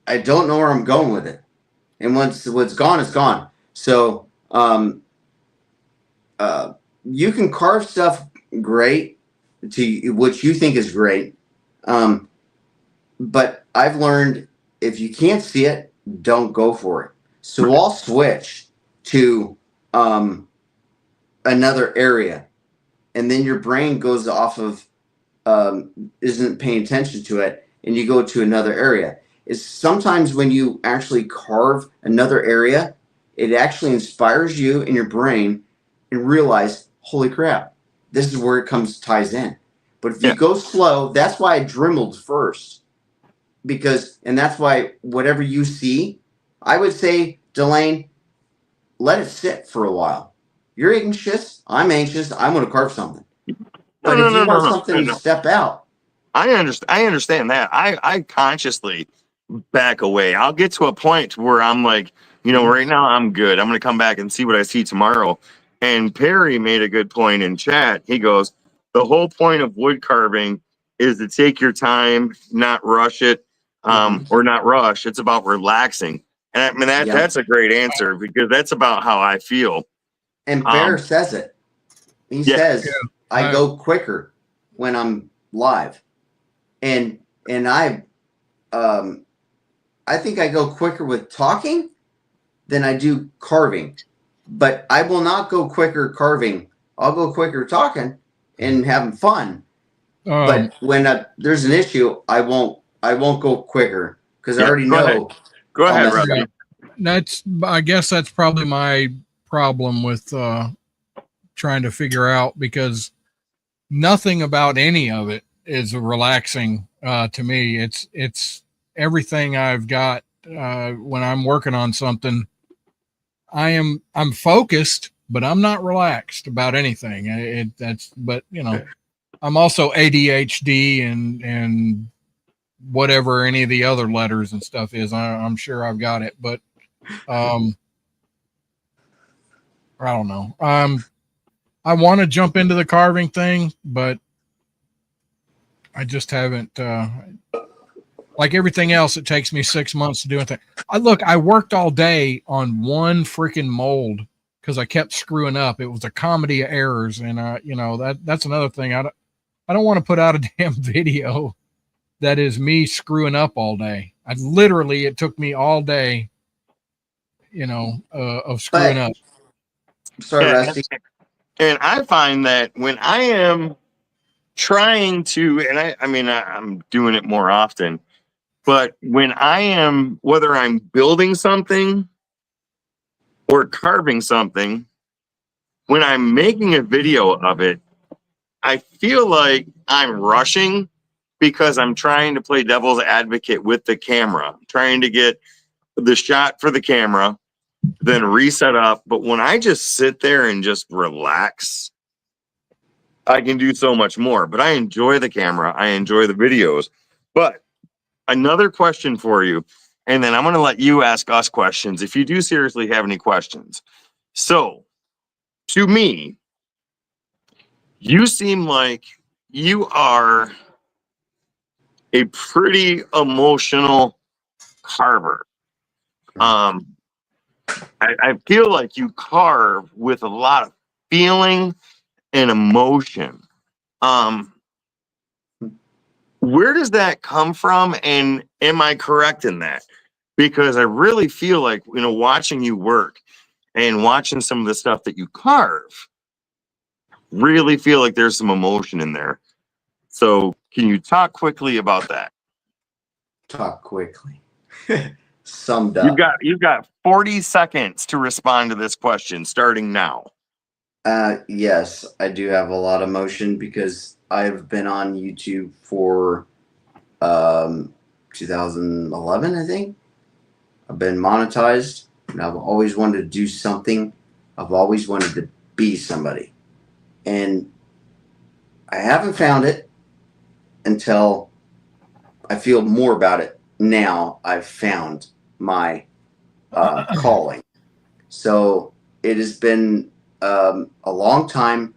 don't know where I'm going with it, and once what's gone is gone. So you can carve stuff great to what you think is great, but I've learned if you can't see it, don't go for it. So I'll switch to another area, and then your brain goes off of isn't paying attention to it, and you go to another area. Is sometimes when you actually carve another area, it actually inspires you in your brain and realize, holy crap, this is where it ties in. But if you go slow, that's why I dremeled first, and that's why whatever you see, I would say, Delane, let it sit for a while. You're anxious. I'm anxious. I want to carve something. No, But no, if no, you no, want no, something no, to no. step out, I understand that. I consciously back away. I'll get to a point where I'm like, right now I'm good. I'm going to come back and see what I see tomorrow. And Perry made a good point in chat. He goes, the whole point of wood carving is to take your time, not rush it, or not rush. It's about relaxing. And I mean, that's a great answer because that's about how I feel. And Bear says it. He Yeah. says, I go quicker when I'm live. And I think I go quicker with talking than I do carving. But I will not go quicker carving. I'll go quicker talking and having fun. But when there's an issue, I won't go quicker because I already know. Go ahead, Rusty. I guess that's probably my problem with trying to figure out, because nothing about any of it is relaxing to me. It's everything I've got when I'm working on something. I'm focused, but I'm not relaxed about anything. But I'm also ADHD and whatever any of the other letters and stuff is. I'm sure I've got it, but I don't know. I want to jump into the carving thing, but I just haven't. Like everything else, it takes me 6 months to do anything. I worked all day on one freaking mold because I kept screwing up. It was a comedy of errors, and that's another thing. I don't want to put out a damn video that is me screwing up all day. It took me all day, of screwing up. Sorry, Rusty. And I find that when I am trying to, and I'm doing it more often, but when I am, whether I'm building something or carving something, when I'm making a video of it, I feel like I'm rushing because I'm trying to play devil's advocate with the camera, trying to get the shot for the camera, then reset up. But when I just sit there and just relax, I can do so much more. But I enjoy the camera. I enjoy the videos. But another question for you, and then I'm going to let you ask us questions if you do seriously have any questions. So, to me, you seem like you are a pretty emotional carver. I feel like you carve with a lot of feeling and emotion. Where does that come from? And am I correct in that? Because I really feel like, watching you work and watching some of the stuff that you carve, really feel like there's some emotion in there. So can you talk quickly about that? Talk quickly. Summed up. You've got 40 seconds to respond to this question starting now. Yes, I do have a lot of emotion because I've been on YouTube for 2011, I think. I've been monetized, and I've always wanted to do something. I've always wanted to be somebody. And I haven't found it until I feel more about it. Now I've found my calling. So it has been a long time.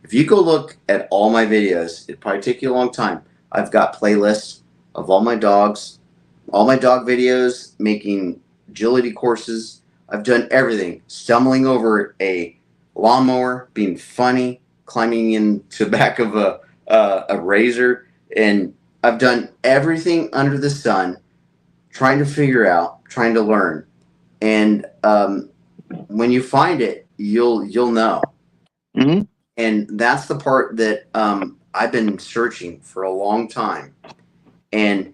If you go look at all my videos, it'd probably take you a long time. I've got playlists of all my dog videos, making agility courses. I've done everything. Stumbling over a lawnmower, being funny, climbing into the back of a razor. And I've done everything under the sun, trying to figure out, trying to learn. And when you find it, you'll know. Mm-hmm. And that's the part that I've been searching for a long time. And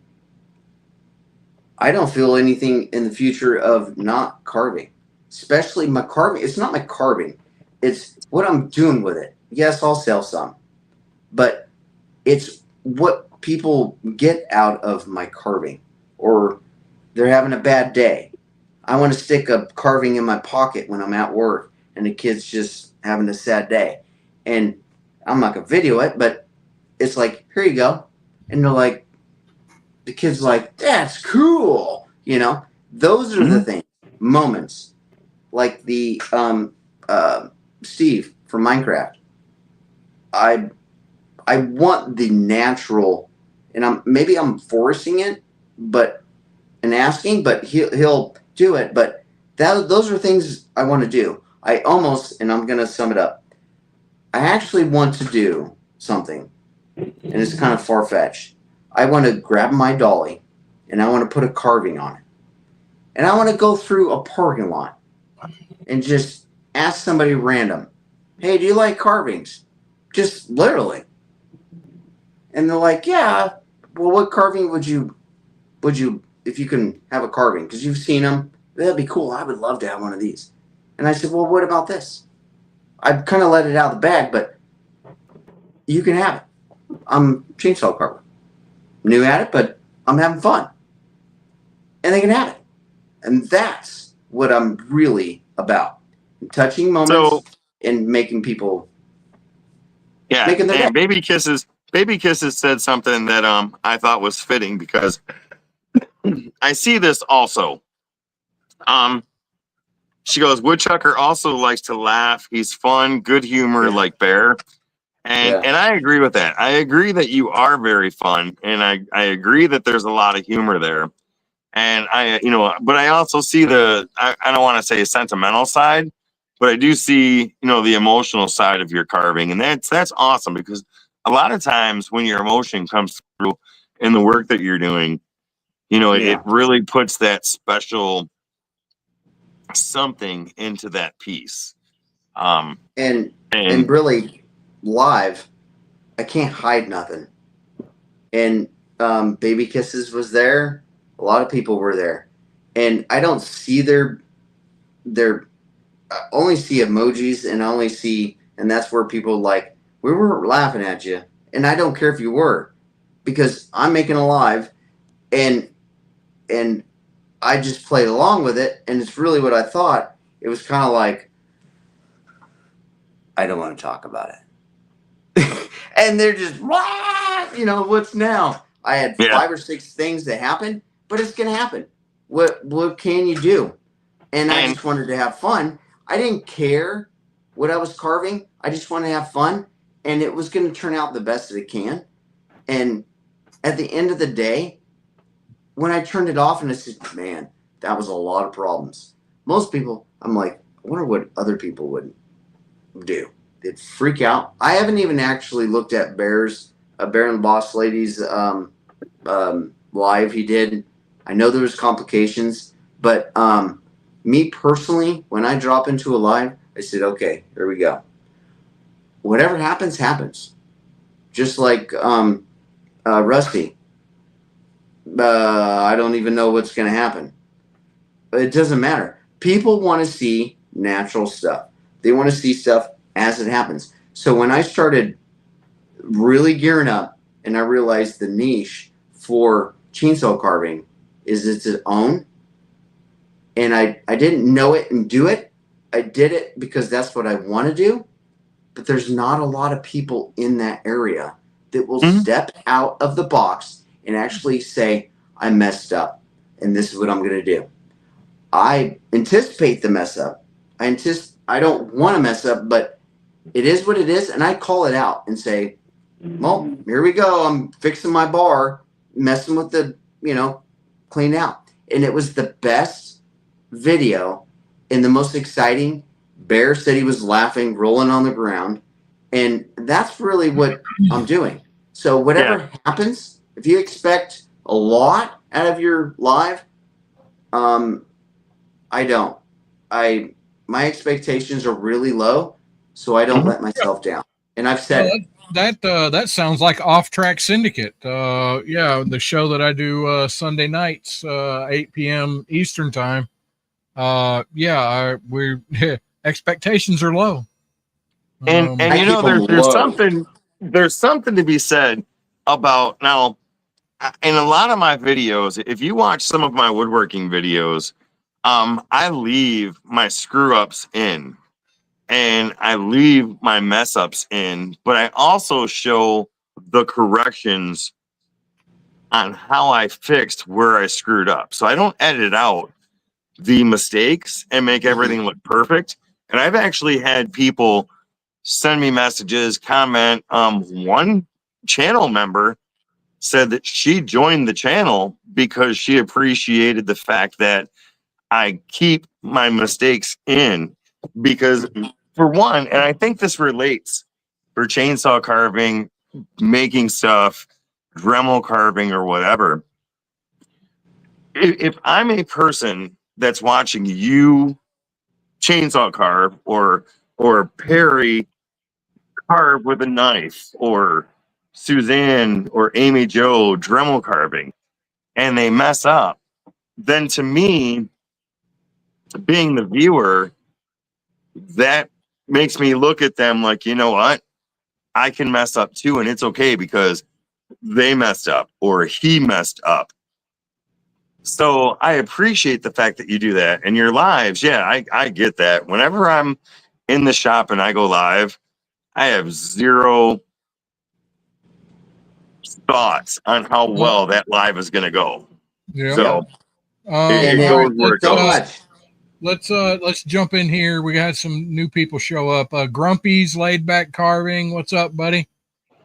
I don't feel anything in the future of not carving, especially my carving. It's not my carving. It's what I'm doing with it. Yes, I'll sell some, but it's what people get out of my carving, or they're having a bad day. I want to stick a carving in my pocket when I'm at work and the kid's just having a sad day. And I'm not going to video it, but it's like, here you go. And they're like, the kid's like, that's cool. You know, those are the things, moments like the Steve from Minecraft. I want the natural, and I'm forcing it, but and asking, but he'll do it. But those are things I want to do. I almost, and I'm gonna sum it up. I actually want to do something, and it's kind of far fetched. I want to grab my dolly, and I want to put a carving on it, and I want to go through a parking lot and just ask somebody random, "Hey, do you like carvings?" Just literally. And they're like, yeah, well, what carving would you, if you can have a carving? Because you've seen them. That'd be cool. I would love to have one of these. And I said, well, what about this? I've kind of let it out of the bag, but you can have it. I'm chainsaw carver. New at it, but I'm having fun. And they can have it. And that's what I'm really about. Touching moments and making people. Yeah, making their and day. Baby Kisses said something that I thought was fitting because I see this also. She goes, Woodchucker also likes to laugh. He's fun, good humor, like Bear. And I agree with that. I agree that you are very fun, and I agree that there's a lot of humor there. And but I also see I don't want to say a sentimental side, but I do see, the emotional side of your carving. And that's awesome, because a lot of times when your emotion comes through in the work that you're doing, it really puts that special something into that piece. And really live, I can't hide nothing. And Baby Kisses was there. A lot of people were there, and I don't see their. I only see emojis, and I only see, and that's where people like, we were laughing at you, and I don't care if you were, because I'm making a live, and I just played along with it, and it's really what I thought. It was kind of like, I don't want to talk about it. And they're just, what's now? I had 5 or 6 things that happened, but it's going to happen. What can you do? And I just wanted to have fun. I didn't care what I was carving. I just wanted to have fun, and it was going to turn out the best that it can. And at the end of the day, when I turned it off and I said, man, that was a lot of problems. Most people, I'm like, I wonder what other people would do. They'd freak out. I haven't even actually looked at Bear and the Boss Lady's live he did. I know there was complications, but me personally, when I drop into a live, I said, okay, here we go. Whatever happens, happens. Just like Rusty. I don't even know what's going to happen. But it doesn't matter. People want to see natural stuff. They want to see stuff as it happens. So when I started really gearing up, and I realized the niche for chainsaw carving is its own, and I didn't know it and do it. I did it because that's what I want to do. But there's not a lot of people in that area that will step out of the box and actually say, I messed up, and this is what I'm going to do. I anticipate the mess up. I don't want to mess up, but it is what it is, and I call it out and say, well, here we go. I'm fixing my bar, messing with the, clean out. And it was the best video and the most exciting. Bear said he was laughing, rolling on the ground. And that's really what I'm doing. So whatever happens, if you expect a lot out of your live, I don't. My expectations are really low, so I don't let myself down. And I've said that sounds like Off Track Syndicate. The show that I do Sunday nights, 8 p.m. Eastern time. We're expectations are low. And there's something to be said about now. In a lot of my videos, if you watch some of my woodworking videos, I leave my screw ups in and I leave my mess ups in, but I also show the corrections on how I fixed where I screwed up. So I don't edit out the mistakes and make everything look perfect. And I've actually had people send me messages, comment. One channel member said that she joined the channel because she appreciated the fact that I keep my mistakes in. Because, for one, and I think this relates for chainsaw carving, making stuff, Dremel carving, or whatever. If I'm a person that's watching you chainsaw carve or Perry carve with a knife, or Suzanne or Amy Jo Dremel carving, and they mess up, then to me, being the viewer, that makes me look at them like, you know what? I can mess up too, and it's okay because they messed up or he messed up. So I appreciate the fact that you do that. And your lives, yeah, I get that. Whenever I'm in the shop and I go live, I have zero thoughts on how well that live is going to go. Yeah. So And it all goes right, where it so goes. much. let's jump in here. We got some new people show up. Grumpy's Laid Back Carving. What's up, buddy?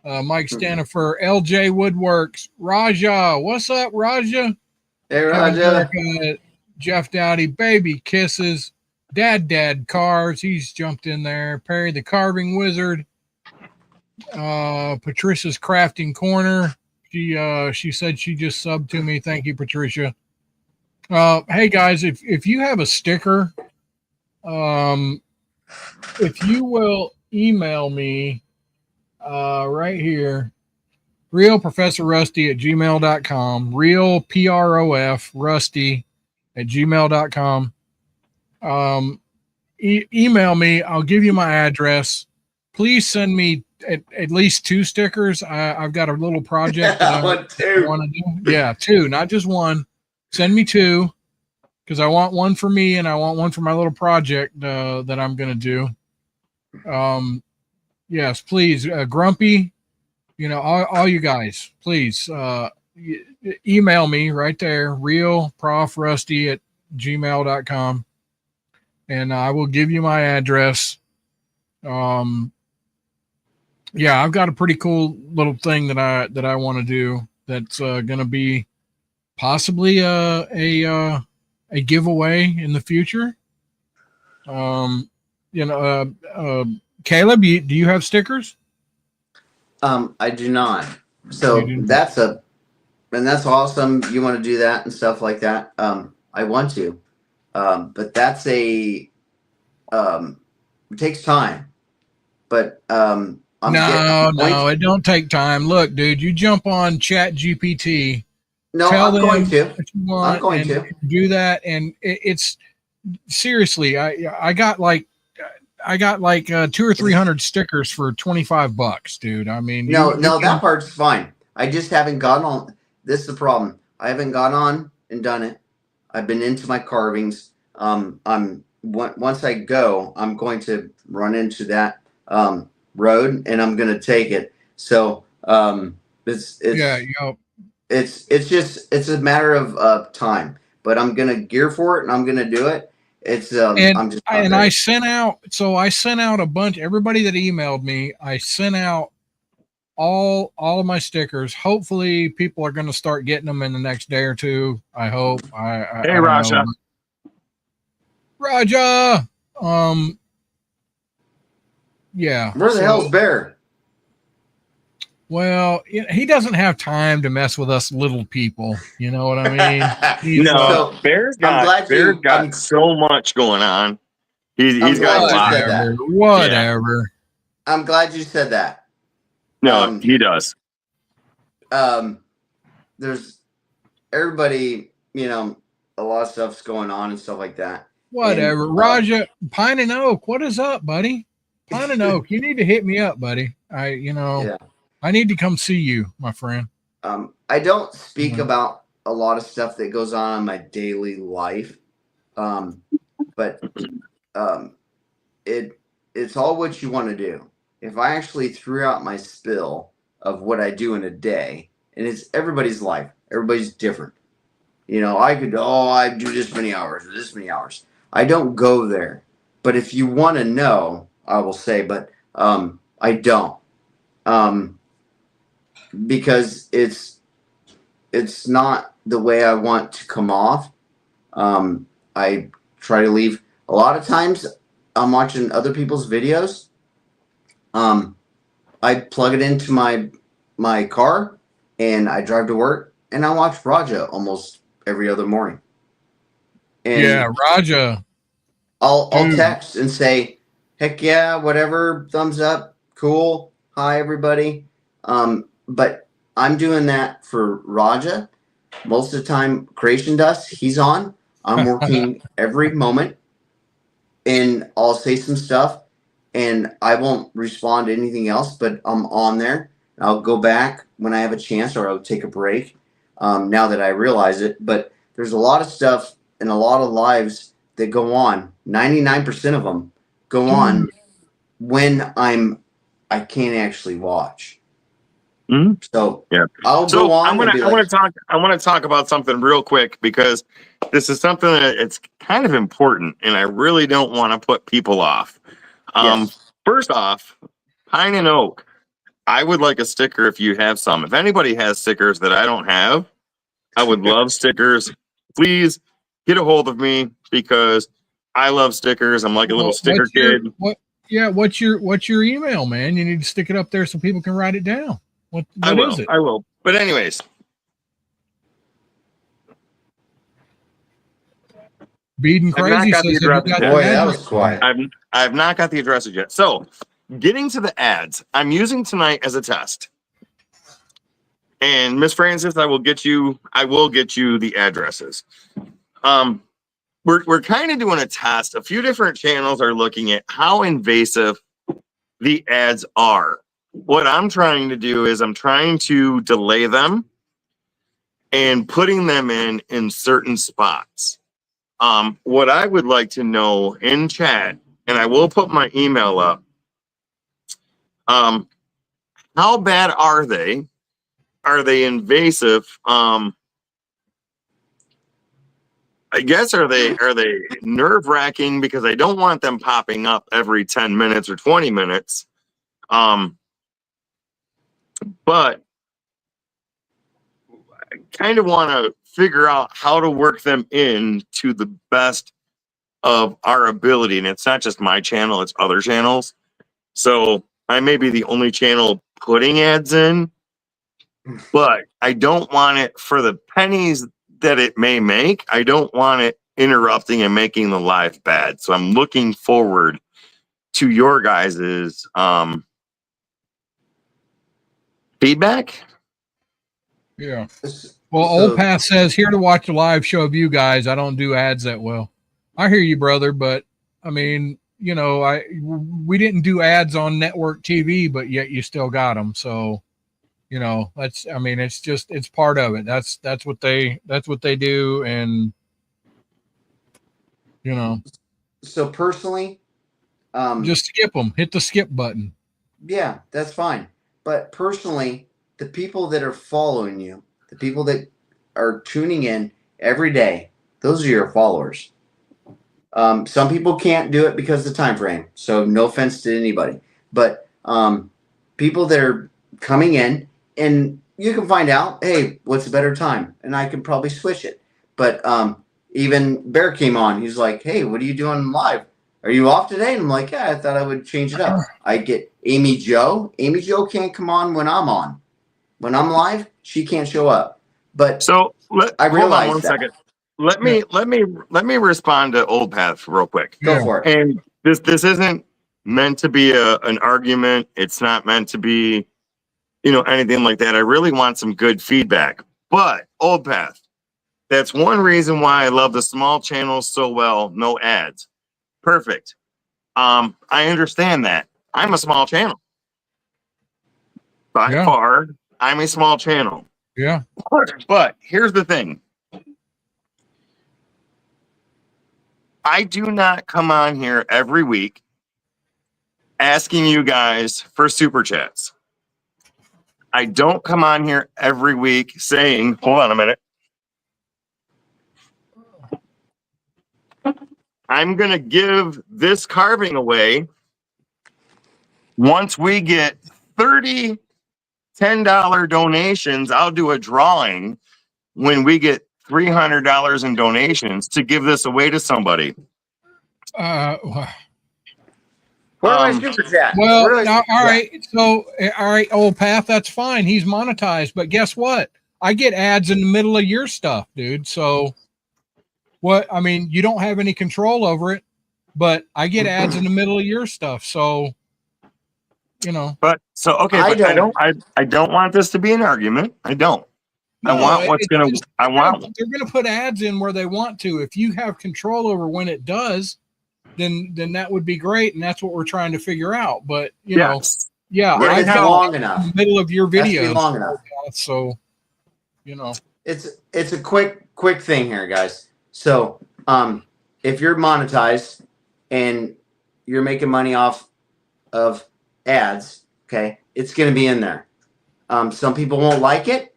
Mike Stanifer, LJ Woodworks, Raja. What's up, Raja? Hey, Kevin Raja. Jerica, Jeff Dowdy, Baby Kisses, Dad Cars. He's jumped in there. Perry the Carving Wizard, Patricia's Crafting Corner. She said she just subbed to me. Thank you, Patricia. Hey guys, if you have a sticker, if you will email me right here, real Professor Rusty at gmail.com, real PROF Rusty at gmail.com. Email me. I'll give you my address. Please send me at least 2 stickers. I've got a little project that I want to do. Yeah, 2, not just 1. Send me 2 because I want 1 for me and I want 1 for my little project that I'm going to do. Yes, please. Grumpy, all you guys, please email me right there, realprofrusty at gmail.com, and I will give you my address. Yeah, I've got a pretty cool little thing that I want to do that's going to be possibly a giveaway in the future. Caleb, do you have stickers? I do not. So that's awesome. You want to do that and stuff like that. I want to. But that's it takes time. But no, it don't take time. Look, dude, you jump on Chat GPT. No, I'm going to. I'm going to do that, and it's seriously. I got like 200 or 300 stickers for $25, dude. I mean, that part's fine. I just haven't gone on. This is the problem. I haven't gone on and done it. I've been into my carvings. Once I go, I'm going to run into that road, and I'm going to take it. So it's a matter of time. But I'm going to gear for it, and I'm going to do it. It's I sent out a bunch. Everybody that emailed me, I sent out all of my stickers. Hopefully, people are going to start getting them in the next day or 2. I hope. Hey, Raja. Raja. Yeah. Where the hell's Bear? Well, he doesn't have time to mess with us little people. You know what I mean? No, Bear's got so much going on. He's got a lot. Whatever. Yeah. I'm glad you said that. No, he does. There's everybody, a lot of stuff's going on and stuff like that. Whatever. And, Raja, Pine and Oak, what is up, buddy? Pine and Oak, you need to hit me up, buddy. I need to come see you, my friend. I don't speak about a lot of stuff that goes on in my daily life. But it's all what you want to do. If I actually threw out my spill of what I do in a day, and it's everybody's life, everybody's different. I could, I do this many hours or this many hours. I don't go there. But if you want to know, I will say, but I don't. Because it's not the way I want to come off. I try to leave. A lot of times I'm watching other people's videos. I plug it into my car and I drive to work and I watch Raja almost every other morning. And Yeah, Raja. I'll text and say, heck yeah, whatever, thumbs up, cool, hi everybody. But I'm doing that for Raja. Most of the time, Creation Dust, he's on. I'm working every moment, and I'll say some stuff, and I won't respond to anything else, but I'm on there. I'll go back when I have a chance, or I'll take a break. Now that I realize it, but there's a lot of stuff and a lot of lives that go on. 99% of them go on when I can't actually watch. Mm-hmm. So yeah, I'll go on. I want to talk about something real quick because this is something that it's kind of important, and I really don't want to put people off. Yes. First off, Pine and Oak. I would like a sticker if you have some. If anybody has stickers that I don't have, I would love stickers. Please get a hold of me because I love stickers. I'm like a little sticker kid. What's your email, man? You need to stick it up there so people can write it down. What is it? I will. But anyways. Beading Crazy says, boy, that was quiet. I've not got the addresses yet. So getting to the ads, I'm using tonight as a test. And Miss Francis, I will get you the addresses. We're kind of doing a test. A few different channels are looking at how invasive the ads are. What I'm trying to do is I'm trying to delay them and putting them in certain spots. What I would like to know in chat, and I will put my email up, how bad are they? Are they invasive? I guess are they nerve-wracking because I don't want them popping up every 10 minutes or 20 minutes. But I kind of want to figure out how to work them in to the best of our ability. And it's not just my channel, it's other channels. So I may be the only channel putting ads in, but I don't want it for the pennies that it may make. I don't want it interrupting and making the live bad. So I'm looking forward to your guys's feedback. Yeah. Well, Old Path says here to watch a live show of you guys. I don't do ads that well. I hear you, brother, but I mean, we didn't do ads on network TV, but yet you still got them. So, it's part of it. That's what they do. And, So personally, just skip them, hit the skip button. Yeah, that's fine. But personally, the people that are following you, the people that are tuning in every day, those are your followers. Some people can't do it because of the time frame. So no offense to anybody, but people that are coming in, and you can find out, hey, what's a better time, and I can probably switch it. But even Bear came on. He's like, hey, what are you doing live? Are you off today? And I'm like, yeah, I thought I would change it up. I get Amy Jo. Amy Jo can't come on when I'm on. When I'm live, she can't show up. But so I realize hold on one second. Let me respond to Old Path real quick. Go for it. And this isn't meant to be an argument. It's not meant to be, anything like that. I really want some good feedback. But Old Path, that's one reason why I love the small channels so well. No ads. Perfect. I understand that. I'm a small channel. By far, I'm a small channel. Yeah. But here's the thing. I do not come on here every week asking you guys for super chats. I don't come on here every week saying, hold on a minute. I'm going to give this carving away once we get 30 $10 donations. I'll do a drawing when we get $300 in donations to give this away to somebody. Uh, Where do I super chat? well, Where do I now, super all chat? right. So, all right, old Path, that's fine. He's monetized, but guess what? I get ads in the middle of your stuff, dude. So, what? I mean, you don't have any control over it, but I get ads in the middle of your stuff. So, you know. But so okay, I but don't. I don't want this to be an argument. I don't. I No, want what's it's gonna. just I want. they're gonna put ads in where they want to. If you have control over when it does, then that would be great, and that's what we're trying to figure out. But you know, Yes. yeah, If I it's have long in enough, the middle of your has to be videos, long enough. so you know. It's a quick thing here, guys. So if you're monetized and you're making money off of ads, okay, it's going to be in there. Some people won't like it,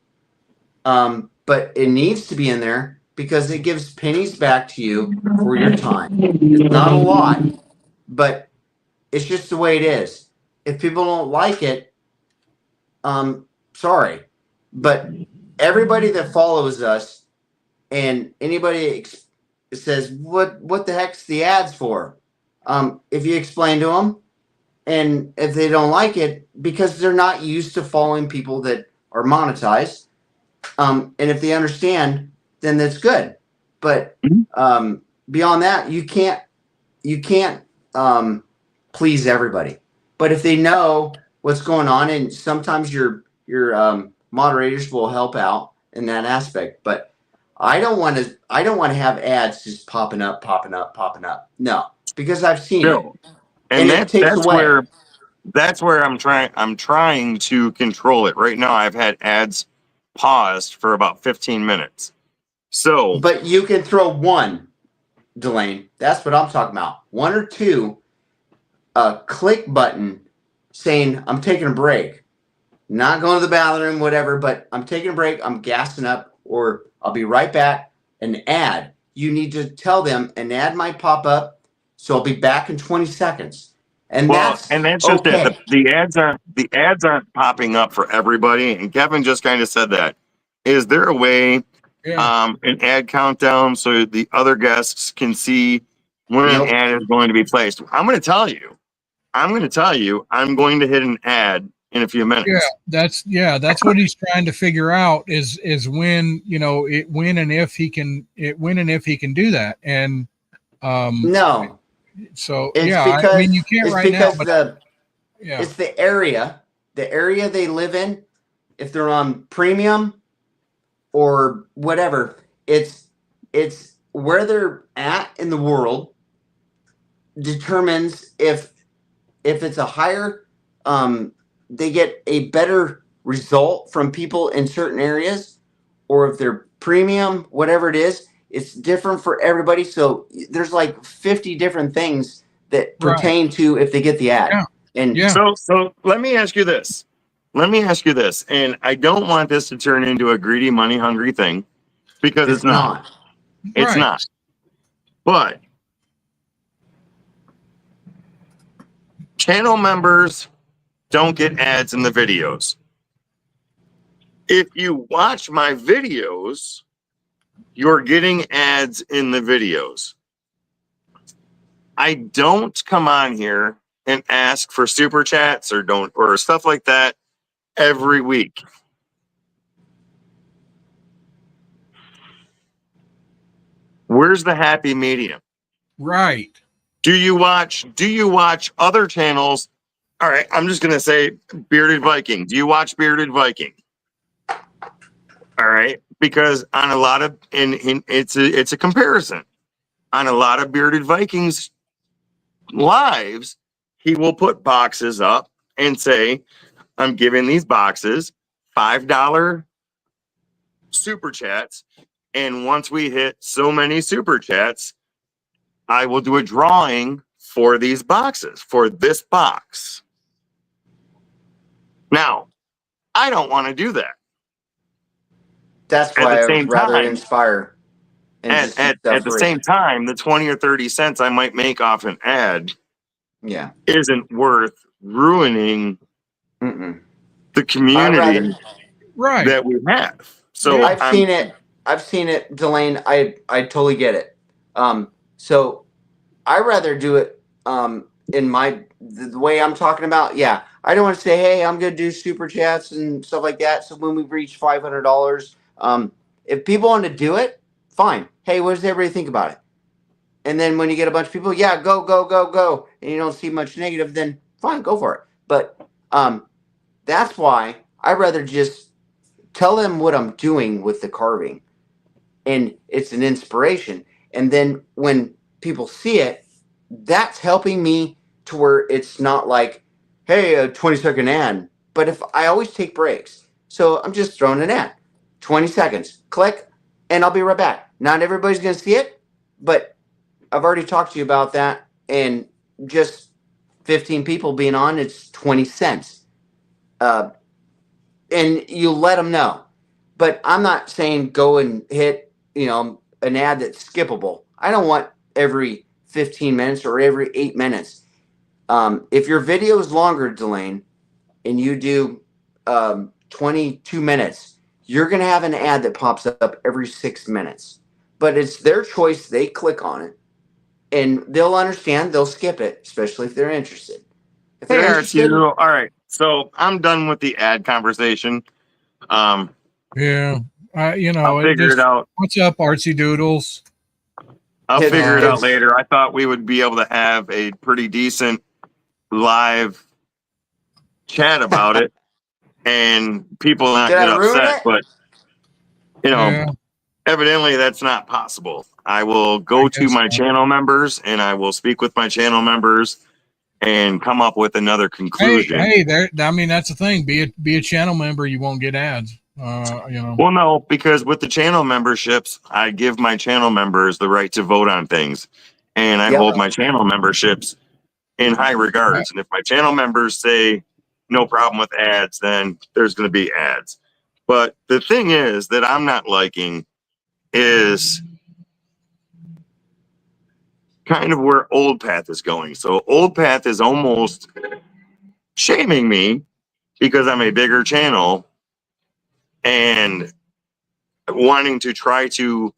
but it needs to be in there because it gives pennies back to you for your time. It's not a lot, but it's just the way it is. If people don't like it, sorry, but everybody that follows us and anybody says what the heck's the ads for, if you explain to them, and if they don't like it because they're not used to following people that are monetized, and if they understand, then that's good. But beyond that, you can't please everybody. But if they know what's going on, and sometimes your moderators will help out in that aspect. But I don't want to have ads just popping up. No, because I've seen it, No. And and it takes away. that's where I'm trying to control it. Right now I've had ads paused for about 15 minutes. So But you can throw one, Delane. That's what I'm talking about. One or two, a click button saying I'm taking a break, not going to the bathroom, whatever, but I'm taking a break, I'm gassing up, or I'll be right back. An ad. You need to tell them an ad might pop up, so I'll be back in 20 seconds. And that's just it. okay. The ads aren't popping up for everybody. And Kevin just kind of said that. Is there a way, Yeah. an ad countdown so the other guests can see when an Nope. ad is going to be placed? I'm going to tell you. I'm going to hit an ad in a few minutes. That's what he's trying to figure out is when when and if he can do that. And No. so It's yeah, because I mean you can't it's right now, because but yeah, it's the area they live in. If they're on premium or whatever, it's where they're at in the world determines if it's a higher, they get a better result from people in certain areas, or if they're premium, whatever it is, it's different for everybody. So there's like 50 different things that right. pertain to if they get the ad. Yeah. And Yeah. So let me ask you this. And I don't want this to turn into a greedy, money hungry thing because it's not. It's Right. not. But channel members don't get ads in the videos. If you watch my videos, you're getting ads in the videos. I don't come on here and ask for super chats or stuff like that every week. Where's the happy medium? Right. Do you watch other channels? All right, I'm just gonna say Bearded Viking. Do you watch Bearded Viking? All right, because on a lot of it's a comparison. On a lot of Bearded Vikings lives, he will put boxes up and say, I'm giving these boxes $5 super chats. And once we hit so many super chats, I will do a drawing for these boxes, for this box. Now, I don't want to do that. That's At why the I same would rather time, inspire and just do at stuff the free. same time, the 20 or 30 cents I might make off an ad Yeah. isn't worth ruining Mm-mm. the I'd community rather. Right. that we have. So Yeah. I've seen it, Delane. I totally get it. So I rather do it in the way I'm talking about. Yeah, I don't want to say, hey, I'm gonna do super chats and stuff like that. So when we reach $500, if people want to do it, fine. Hey, what does everybody think about it? And then when you get a bunch of people, yeah, go, go, go, go, and you don't see much negative, then fine, go for it. But that's why I rather just tell them what I'm doing with the carving, and it's an inspiration. And then when people see it, that's helping me to where it's not like, hey, a 20-second ad. But if I always take breaks, so I'm just throwing an ad, 20 seconds, click, and I'll be right back. Not everybody's going to see it, but I've already talked to you about that, and just 15 people being on, it's 20 cents. And you let them know. But I'm not saying go and hit, an ad that's skippable. I don't want every 15 minutes or every 8 minutes. If your video is longer, Delane, and you do 22 minutes, you're going to have an ad that pops up every 6 minutes. But it's their choice. They click on it, and they'll understand. They'll skip it, especially if they're interested. If hey, they're interested, RTU. All right. So I'm done with the ad conversation. Yeah. I'll figure it out. What's up, Artsy Doodles? I'll It's- figure it out it's- later. I thought we would be able to have a pretty decent live chat about it and people not did get I ruin upset, it? but Yeah, evidently that's not possible. I will I go to guess my not. channel members and I will speak with my channel members and come up with another conclusion. Hey, there. I mean, that's the thing. Be a channel member. You won't get ads. Well, no, because with the channel memberships, I give my channel members the right to vote on things, and I Yep. hold my channel memberships in high regards. And if my channel members say no problem with ads, then there's going to be ads. But the thing is that I'm not liking is kind of where Old Path is going. So Old Path is almost shaming me because I'm a bigger channel and wanting to try to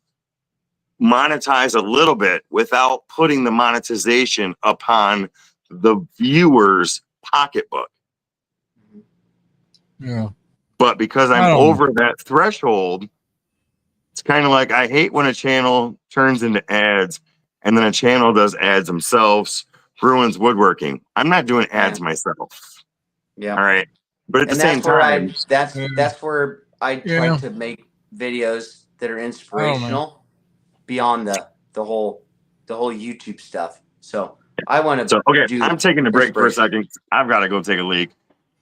monetize a little bit without putting the monetization upon the viewer's pocketbook. Yeah. But because I I'm don't over that threshold, it's kind of like I hate when a channel turns into ads and then a channel does ads themselves, ruins woodworking. I'm not doing ads myself. Yeah. All right. But at the And same time, that's where I try Yeah. to make videos that are I don't know. inspirational beyond the whole YouTube stuff. So I want to so okay, do I'm taking a break for a inspiration. second. I've got to go take a leak.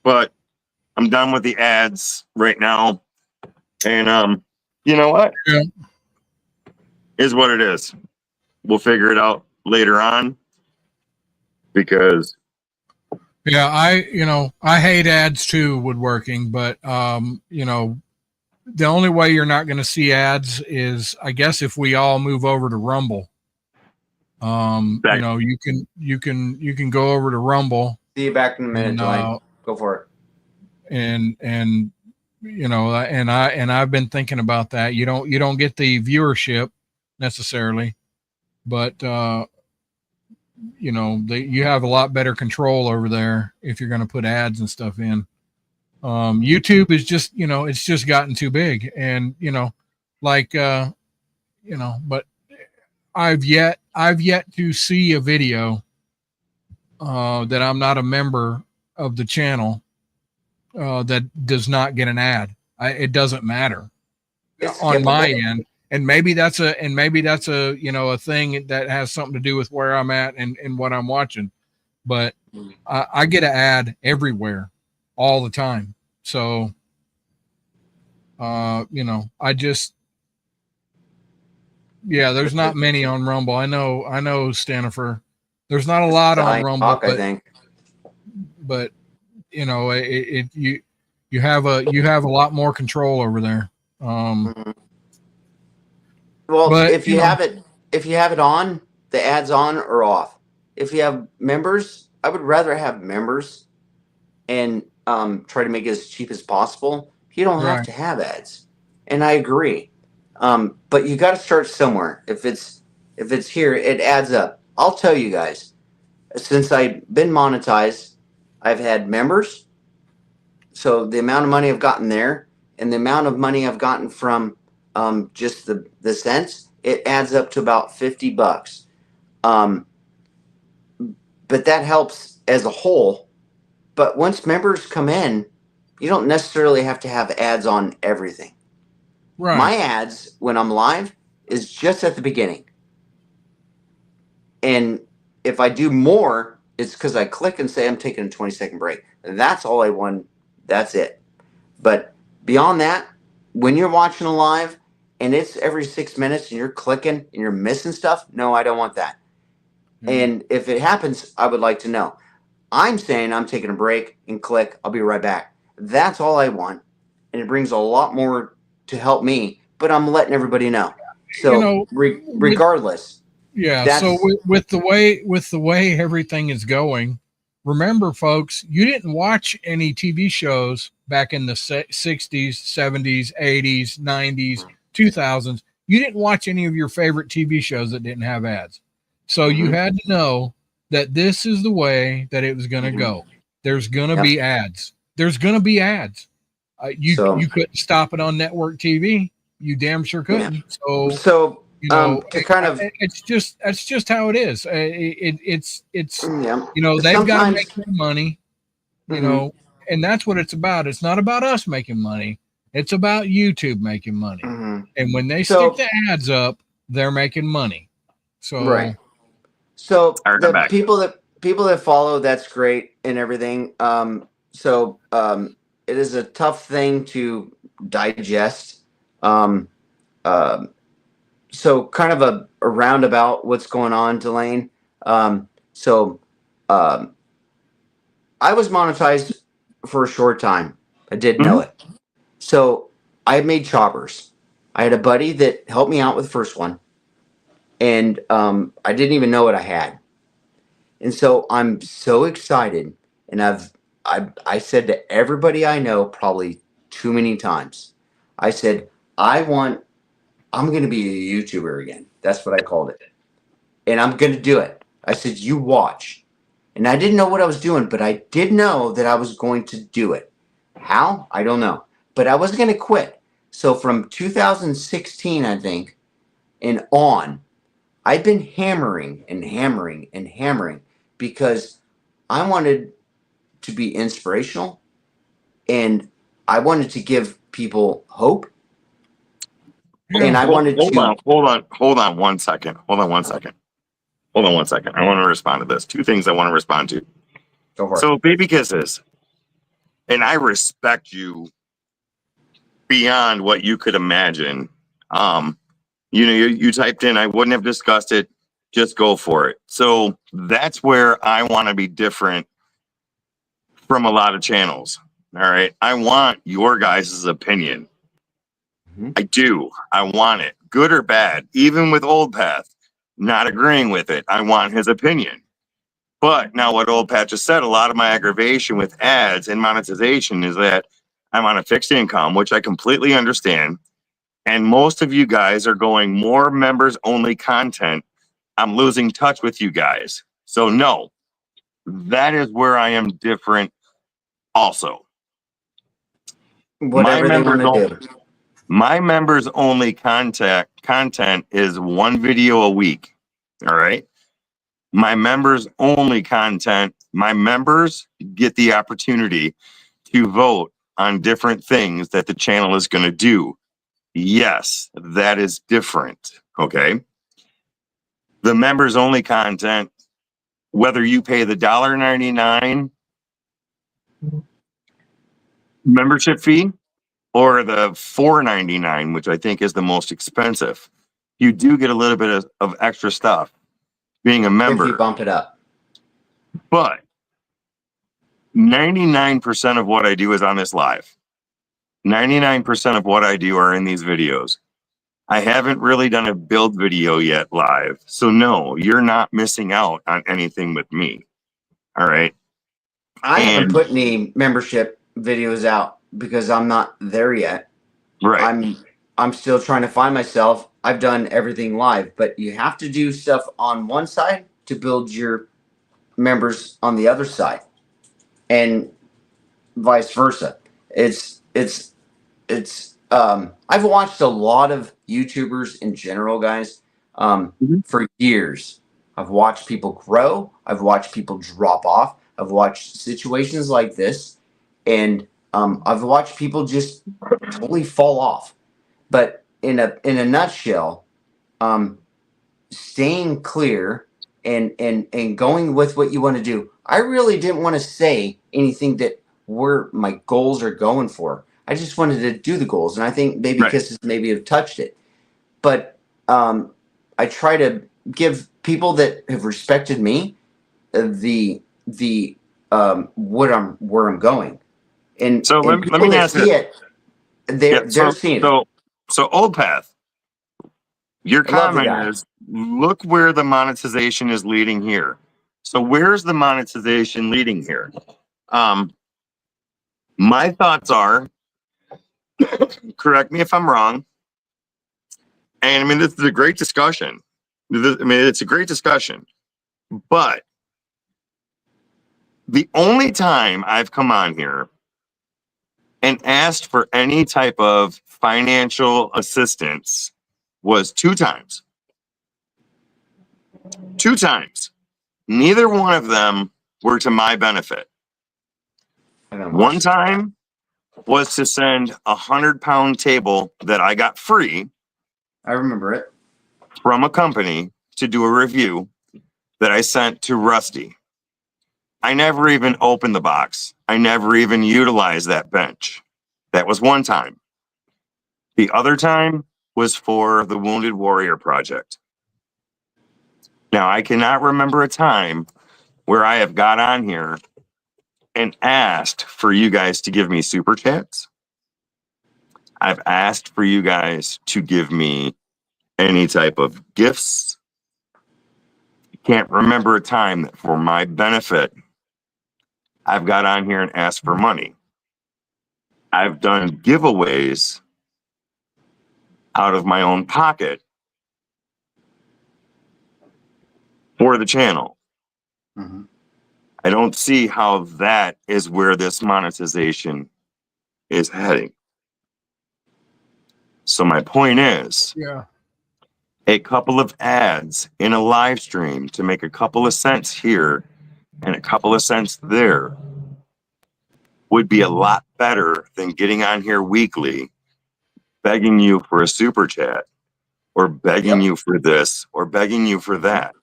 But I'm done with the ads right now. And you know what? Yeah. Is what it is. We'll figure it out later on because Yeah, I hate ads too, woodworking, but the only way you're not going to see ads is, I guess, if we all move over to Rumble. You can go over to Rumble. See you back in a minute, And, Delane. Go for it. and I've been thinking about that. You don't get the viewership necessarily, but you have a lot better control over there if you're going to put ads and stuff in. YouTube is just, it's just gotten too big, and but I've yet to see a video that I'm not a member of the channel that does not get an ad. It doesn't matter It's on my skippable. end. And maybe that's a a thing that has something to do with where I'm at and what I'm watching. But I get an ad everywhere all the time. So, I just, Yeah, there's not many on Rumble. I know, Stanifer. There's not a lot on Dying Rumble, Hawk, I think. but you know, you have a lot more control over there. Mhm. Well, But if you have it on, the ads on or off. If you have members, I would rather have members and try to make it as cheap as possible. You don't have right, to have ads, and I agree. But you got to start somewhere. If it's here, it adds up. I'll tell you guys. Since I've been monetized, I've had members. So the amount of money I've gotten there, and the amount of money I've gotten from just the cents, it adds up to about $50. Um, but that helps as a whole. But once members come in, you don't necessarily have to have ads on everything. right. My ads when I'm live is just at the beginning. And if I do more, it's because I click and say I'm taking a 20-second break. That's all I want. That's it. But beyond that, when you're watching a live and it's every 6 minutes and you're clicking and you're missing stuff, no, I don't want that. And if it happens, I would like to know. I'm saying I'm taking a break and click. I'll be right back. That's all I want. And it brings a lot more to help me, but I'm letting everybody know. So You know, regardless, yeah. that's So with the way everything is going, remember, folks, you didn't watch any TV shows back in the 60s, 70s, 80s, 90s, 2000s. You didn't watch any of your favorite TV shows that didn't have ads. So you had to know that this is the way that it was going to go. There's going to be ads. There's going to be ads. You couldn't stop it on network TV. You damn sure couldn't. So You know, to kind of that's just how it is. It's yeah. you know, they've got to Sometimes make their money. You know, and that's what it's about. It's not about us making money. It's about YouTube making money. And when they stick the ads up, they're making money. So right. So All right, I'm the back. people that follow, that's great and everything. It is a tough thing to digest. So kind of a roundabout what's going on, Delane. So I was monetized for a short time. I didn't know it. So I made choppers. I had a buddy that helped me out with the first one, and I didn't even know what I had. And so I'm so excited, and I said to everybody I know probably too many times. I said I'm going to be a YouTuber again. That's what I called it, and I'm going to do it. I said you watch, and I didn't know what I was doing, but I did know that I was going to do it. How? I don't know, but I wasn't going to quit. So from 2016, I think, and on, I've been hammering and hammering and hammering because I wanted to be inspirational and I wanted to give people hope. And I wanted to hold on 1 second. Hold on 1 second. I want to respond to this. Two things I want to respond to. go for it. So, baby kisses, and I respect you beyond what you could imagine. You typed in, I wouldn't have discussed it. Just go for it. So that's where I want to be different from a lot of channels. All right. I want your guys' opinion. I do. I want it, good or bad. Even with Old Path, not agreeing with it, I want his opinion. But now, what Old Pat just said, a lot of my aggravation with ads and monetization is that I'm on a fixed income, which I completely understand. And most of you guys are going more members only content. I'm losing touch with you guys. So, no, that is where I am different also. Whatever they want to do. My members only content is one video a week. All right. My members only content, my members get the opportunity to vote on different things that the channel is going to do. Yes, that is different. Okay. The members only content, whether you pay the $1.99 membership fee or the $4.99, which I think is the most expensive. you do get a little bit of extra stuff being a If you member. bump it up. But 99% of what I do is on this live. 99% of what I do are in these videos. I haven't really done a build video yet live. So no, you're not missing out on anything with me. All right. I haven't And- put any membership videos out because I'm not there yet. Right. I'm still trying to find myself. I've done everything live, but you have to do stuff on one side to build your members on the other side, and vice versa. I've watched a lot of YouTubers in general, guys, for years. I've watched people grow. I've watched people drop off. I've watched situations like this, and I've watched people just totally fall off. But in a nutshell, staying clear and going with what you want to do. I really didn't want to say anything that were my goals are going for. I just wanted to do the goals, and I think Baby Right. Kisses maybe have touched it. But I try to give people that have respected me the where I'm going, and So let people me that ask see you. it, they're seeing it. So Old Path, your I love the comment guy. is, look where the monetization is leading here. So where's the monetization leading here? My thoughts are, correct me if I'm wrong. And I mean, this is a great discussion. It's a great discussion. But the only time I've come on here and asked for any type of financial assistance was 2 times. 2 times. Neither one of them were to my benefit. One time was to send a 100-pound table that I got free I remember it. from a company to do a review that I sent to Rusty. I never even opened the box. I never even utilized that bench. That was one time. The other time was for the Wounded Warrior Project. Now, I cannot remember a time where I have got on here and asked for you guys to give me super chats. I've asked for you guys to give me any type of gifts. Can't remember a time that for my benefit, I've got on here and asked for money. I've done giveaways out of my own pocket for the channel. Mm-hmm. I don't see how that is where this monetization is heading. So my point is, Yeah. a couple of ads in a live stream to make a couple of cents here and a couple of cents there would be a lot better than getting on here weekly, begging you for a super chat or begging you for this or begging you for that.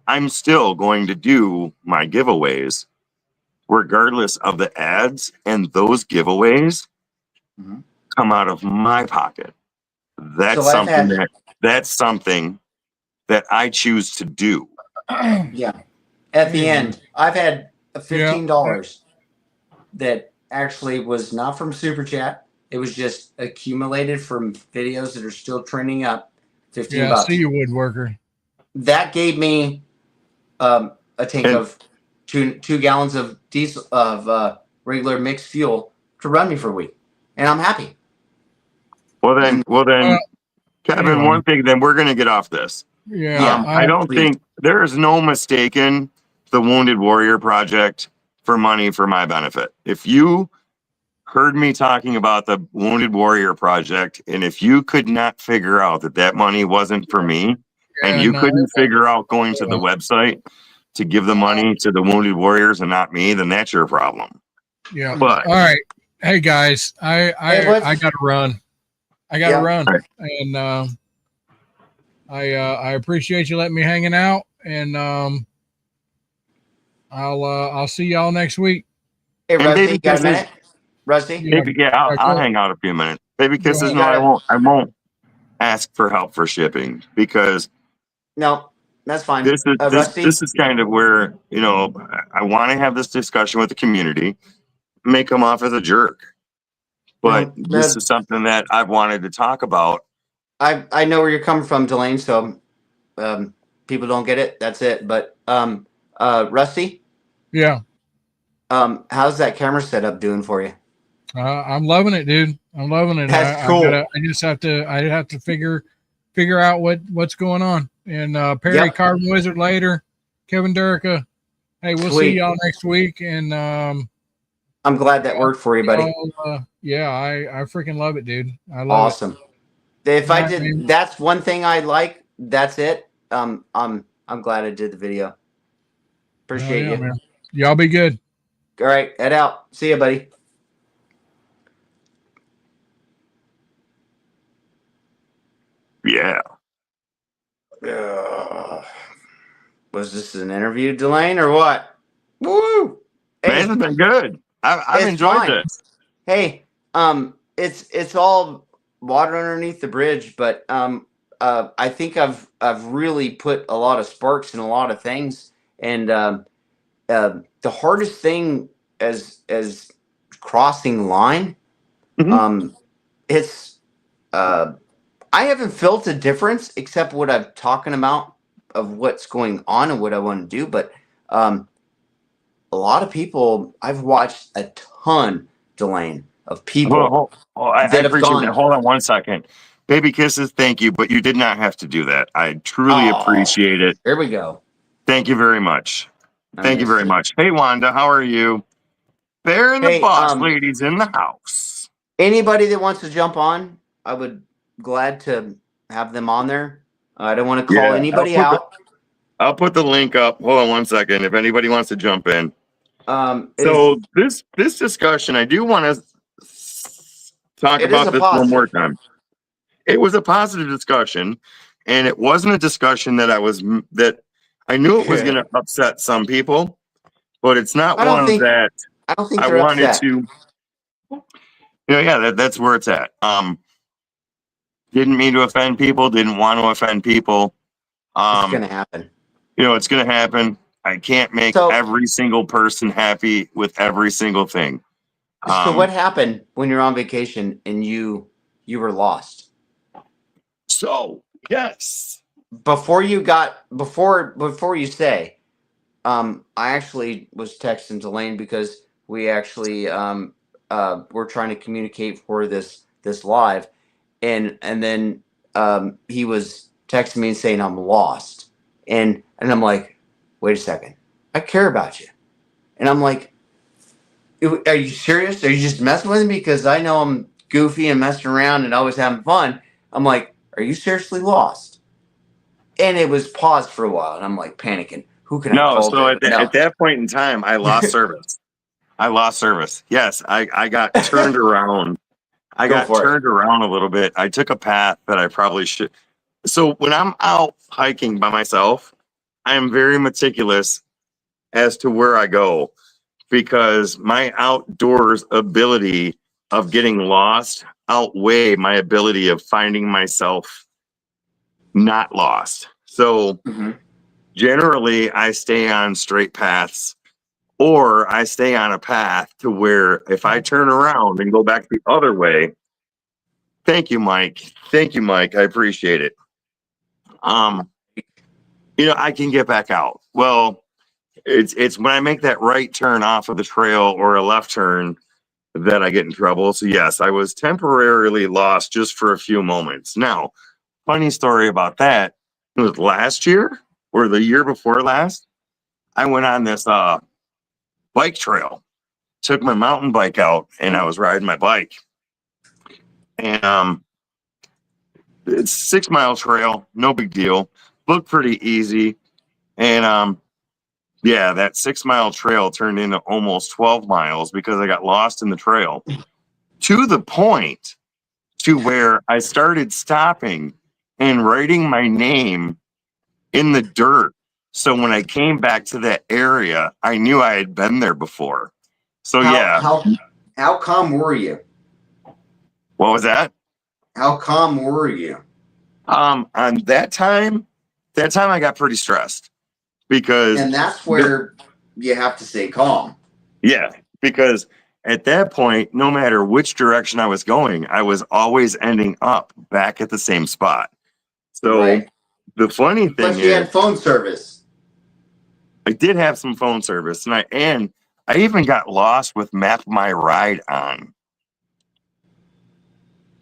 I'm still going to do my giveaways regardless of the ads, and those giveaways come out of my pocket. That's something that I choose to do. Yeah. At the end, I've had $15 that actually was not from Super Chat. It was just accumulated from videos that are still trending up. $15. See you, Woodworker. That gave me a tank of two gallons of diesel of regular mixed fuel to run me for a week, and I'm happy. Well then, Kevin. anyway. One thing, then we're going to get off this. Yeah. I don't think there is no mistaking the Wounded Warrior Project for money for my benefit. If you heard me talking about the Wounded Warrior Project, and if you could not figure out that that money wasn't for me, and you couldn't figure out going to the website to give the money to the Wounded Warriors and not me, then that's your problem. Yeah. But all right. Hey guys, I gotta run. I gotta run. Right. And I appreciate you letting me hanging out, and I'll see y'all next week. Hey, and Rusty, Baby you got a Kisses, minute? Rusty? Yeah. I'll hang out a few minutes. Baby Kisses, ahead. no, I won't. ask for help for shipping, because No, that's fine. this is Rusty? this is kind of where, I want to have this discussion with the community, may come off as a jerk, but No, this is something that I've wanted to talk about. I know where you're coming from, Delane. So people don't get it. That's it. But Rusty, Yeah. how's that camera setup doing for you? I'm loving it, dude. I'm loving it. That's cool. I have to figure out what's going on. And Perry, Yep. Carbon Wizard later, Kevin Durica. Hey, we'll Sweet. see y'all next week. And I'm glad that worked for you, buddy. yeah, I freaking love it, dude. I love Awesome. If I Alright, did, man. that's one thing I like. That's it. I'm glad I did the video. it. Appreciate you. Man. Y'all be good. All right, head out. See you, buddy. Yeah. Was this an interview, Delane, or what? Woo! Man, it's been good. I've It's enjoyed fine. this. Hey, it's all water underneath the bridge, but I think I've really put a lot of sparks in a lot of things, and the hardest thing as crossing line, it's I haven't felt a difference except what I'm talking about of what's going on and what I want to do, but a lot of people, I've watched a ton, Delane, of people I that have appreciate gone. that. Hold on one second. Baby kisses, thank you, but you did not have to do that. I truly appreciate it. Here we go. Thank you very much. Thank you very much. Hey, Wanda, how are you? Bear and the boss ladies in the house. Anybody that wants to jump on, I would glad to have them on there. I don't want to call anybody out. I'll put the link up. Hold on one second. If anybody wants to jump in. So this discussion, I do want to talk about this one more time. It was a positive discussion, and it wasn't a discussion that I knew it was going to upset some people, but it's not one that I don't think I wanted upset. To. That's where it's at. Didn't mean to offend people. Didn't want to offend people. It's going to happen. It's going to happen. I can't make every single person happy with every single thing. So what happened when you're on vacation and you were lost? So yes. Before you say, I actually was texting Delane because we actually we're trying to communicate for this live, and then he was texting me and saying I'm lost, and I'm like, wait a second, I care about you, and I'm like, are you serious? Are you just messing with me? Because I know I'm goofy and messing around and always having fun. I'm like, are you seriously lost? And it was paused for a while, and I'm like panicking. Who can I call? So at that point in time, I lost service. I lost service. Yes, I got turned around. I got turned around a little bit. I took a path that I probably should. So when I'm out hiking by myself, I am very meticulous as to where I go, because my outdoors ability of getting lost outweigh my ability of finding myself not lost. So generally I stay on straight paths, or I stay on a path to where if I turn around and go back the other way. Thank you, Mike. I appreciate it. I can get back out. Well, it's when I make that right turn off of the trail or a left turn that I get in trouble. So yes, I was temporarily lost just for a few moments. Now, funny story about that. It was last year or the year before last. I went on this bike trail, took my mountain bike out, and I was riding my bike. And it's 6 mile trail, no big deal. Looked pretty easy. And that 6 mile trail turned into almost 12 miles because I got lost in the trail, to the point to where I started stopping and writing my name in the dirt. So when I came back to that area, I knew I had been there before. So how calm were you? What was that? How calm were you? On that time I got pretty stressed because And that's where you have to stay calm. yeah, because at that point, no matter which direction I was going, I was always ending up back at the same spot. So Right. the funny thing Plus, you is, had phone service. I did have some phone service, and I even got lost with Map My Ride on.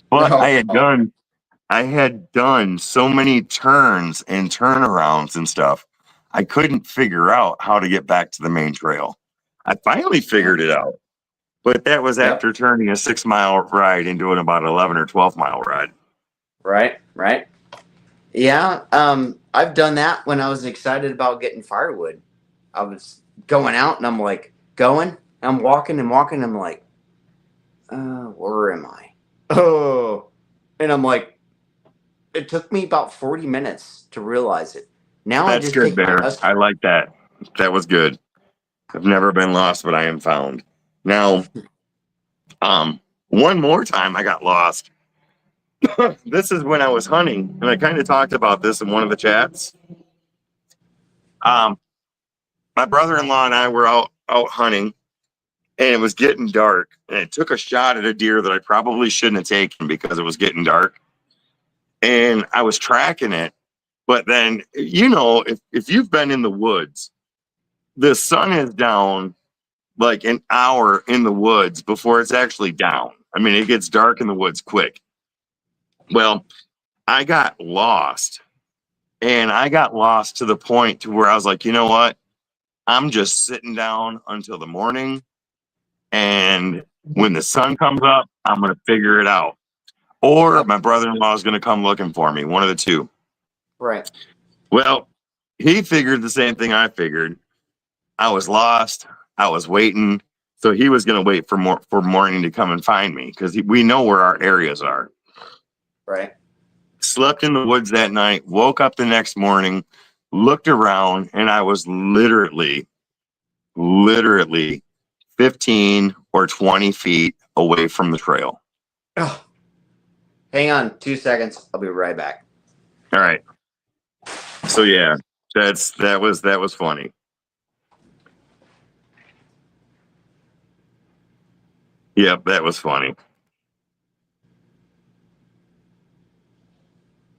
But I had done so many turns and turnarounds and stuff. I couldn't figure out how to get back to the main trail. I finally figured it out. But that was after turning a 6-mile ride into an about 11 or 12-mile ride. Right. Yeah. I've done that when I was excited about getting firewood. I was going out and I'm like I'm walking and walking. I'm like, where am I? Oh, and I'm like, it took me about 40 minutes to realize it. Now I That's just good, take my Bear. husky. I like that. That was good. I've never been lost, but I am found. Now, one more time I got lost. This is when I was hunting, and I kind of talked about this in one of the chats. My brother-in-law and I were out hunting, and it was getting dark, and I took a shot at a deer that I probably shouldn't have taken because it was getting dark. And I was tracking it, but then if you've been in the woods, the sun is down like an hour in the woods before it's actually down. I mean, it gets dark in the woods quick. Well, I got lost, and I got lost to the point to where I was like, you know what? I'm just sitting down until the morning, and when the sun comes up, I'm going to figure it out. Or my brother-in-law is going to come looking for me, one of the two. Right. Well, he figured the same thing I figured. I was lost. I was waiting. So he was going to wait for morning to come and find me because we know where our areas are. Right. Slept in the woods that night, woke up the next morning, looked around, and I was literally 15 or 20 feet away from the trail. Oh, hang on 2 seconds. I'll be right back. All right. So yeah, that was funny. Yep, that was funny.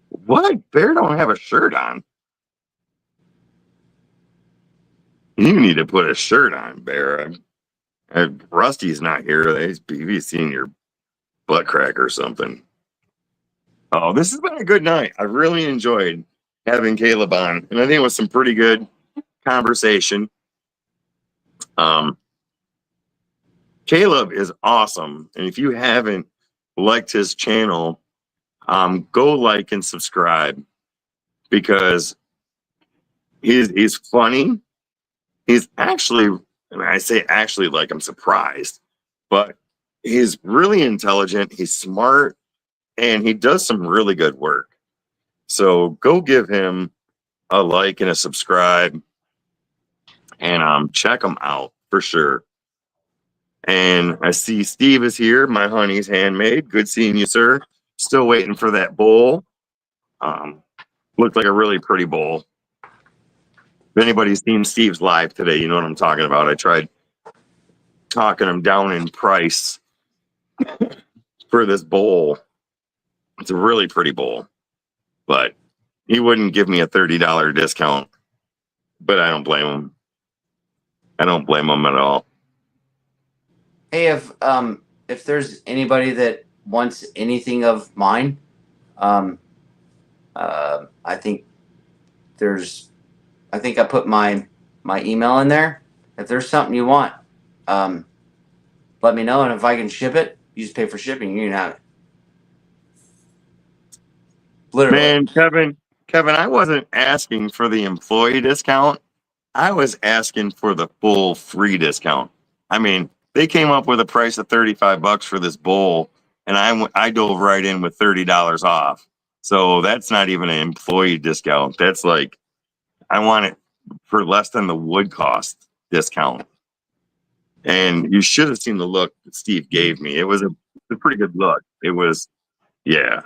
What? Bear don't have a shirt on. You need to put a shirt on, Bear. Rusty's not here. He's seen your butt crack or something. Oh, this has been a good night. I really enjoyed having Kaleb on, and I think it was some pretty good conversation. Kaleb is awesome, and if you haven't liked his channel, go like and subscribe because he's funny. He's actually, I say actually like I'm surprised, but he's really intelligent. He's smart, and he does some really good work. So go give him a like and a subscribe, and check him out for sure. And I see Steve is here. My honey's handmade. Good seeing you, sir. Still waiting for that bowl. Looked like a really pretty bowl. If anybody's seen Steve's live today, you know what I'm talking about. I tried talking him down in price for this bowl. It's a really pretty bowl, but he wouldn't give me a $30 discount. But I don't blame him. I don't blame him at all. Hey, if there's anybody that wants anything of mine, I think I put my email in there. If there's something you want, let me know, and if I can ship it, you just pay for shipping. You can have it. Literally. Man, Kevin, I wasn't asking for the employee discount. I was asking for the full free discount. I mean, they came up with a price of $35 for this bowl, and I dove right in with $30 off. So that's not even an employee discount. That's like, I want it for less than the wood cost discount. And you should have seen the look that Steve gave me. It was a pretty good look. It was, yeah.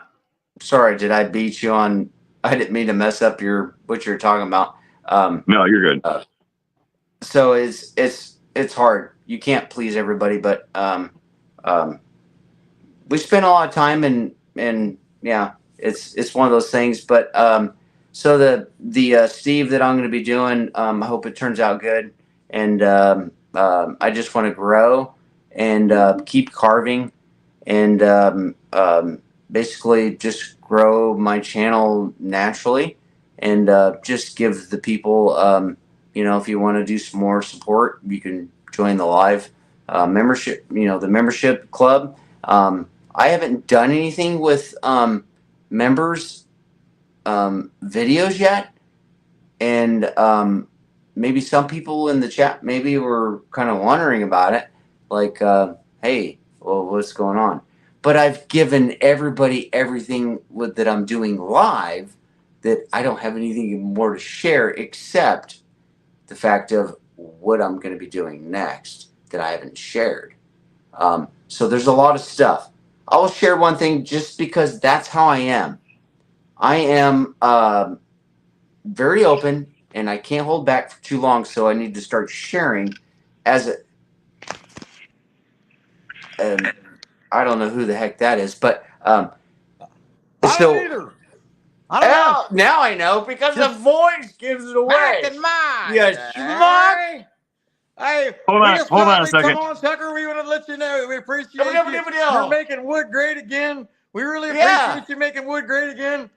Sorry, did I beat you on? I didn't mean to mess up what you're talking about. No, you're good. So it's hard. You can't please everybody, but we spend a lot of time and yeah, it's one of those things. But so the Steve that I'm going to be doing, I hope it turns out good, and I just want to grow and keep carving, and basically just grow my channel naturally, and just give the people, if you want to do some more support, you can join the live membership, the membership club. I haven't done anything with members videos yet, and maybe some people in the chat maybe were kind of wondering about it, like, hey, well, what's going on? But I've given everybody everything that I'm doing live, that I don't have anything more to share except the fact of what I'm going to be doing next that I haven't shared. So there's a lot of stuff. I will share one thing just because that's how I am. I am very open, and I can't hold back for too long, so I need to start sharing as a. I don't know who the heck that is, but I don't either. I don't know. Now I know, because the voice gives it away. Back in mind. Yeah, schmuck. Hey, Hold on a second. Come on, Tucker. We want to let you know we appreciate you. You're You're making wood great again. We really appreciate you making wood great again.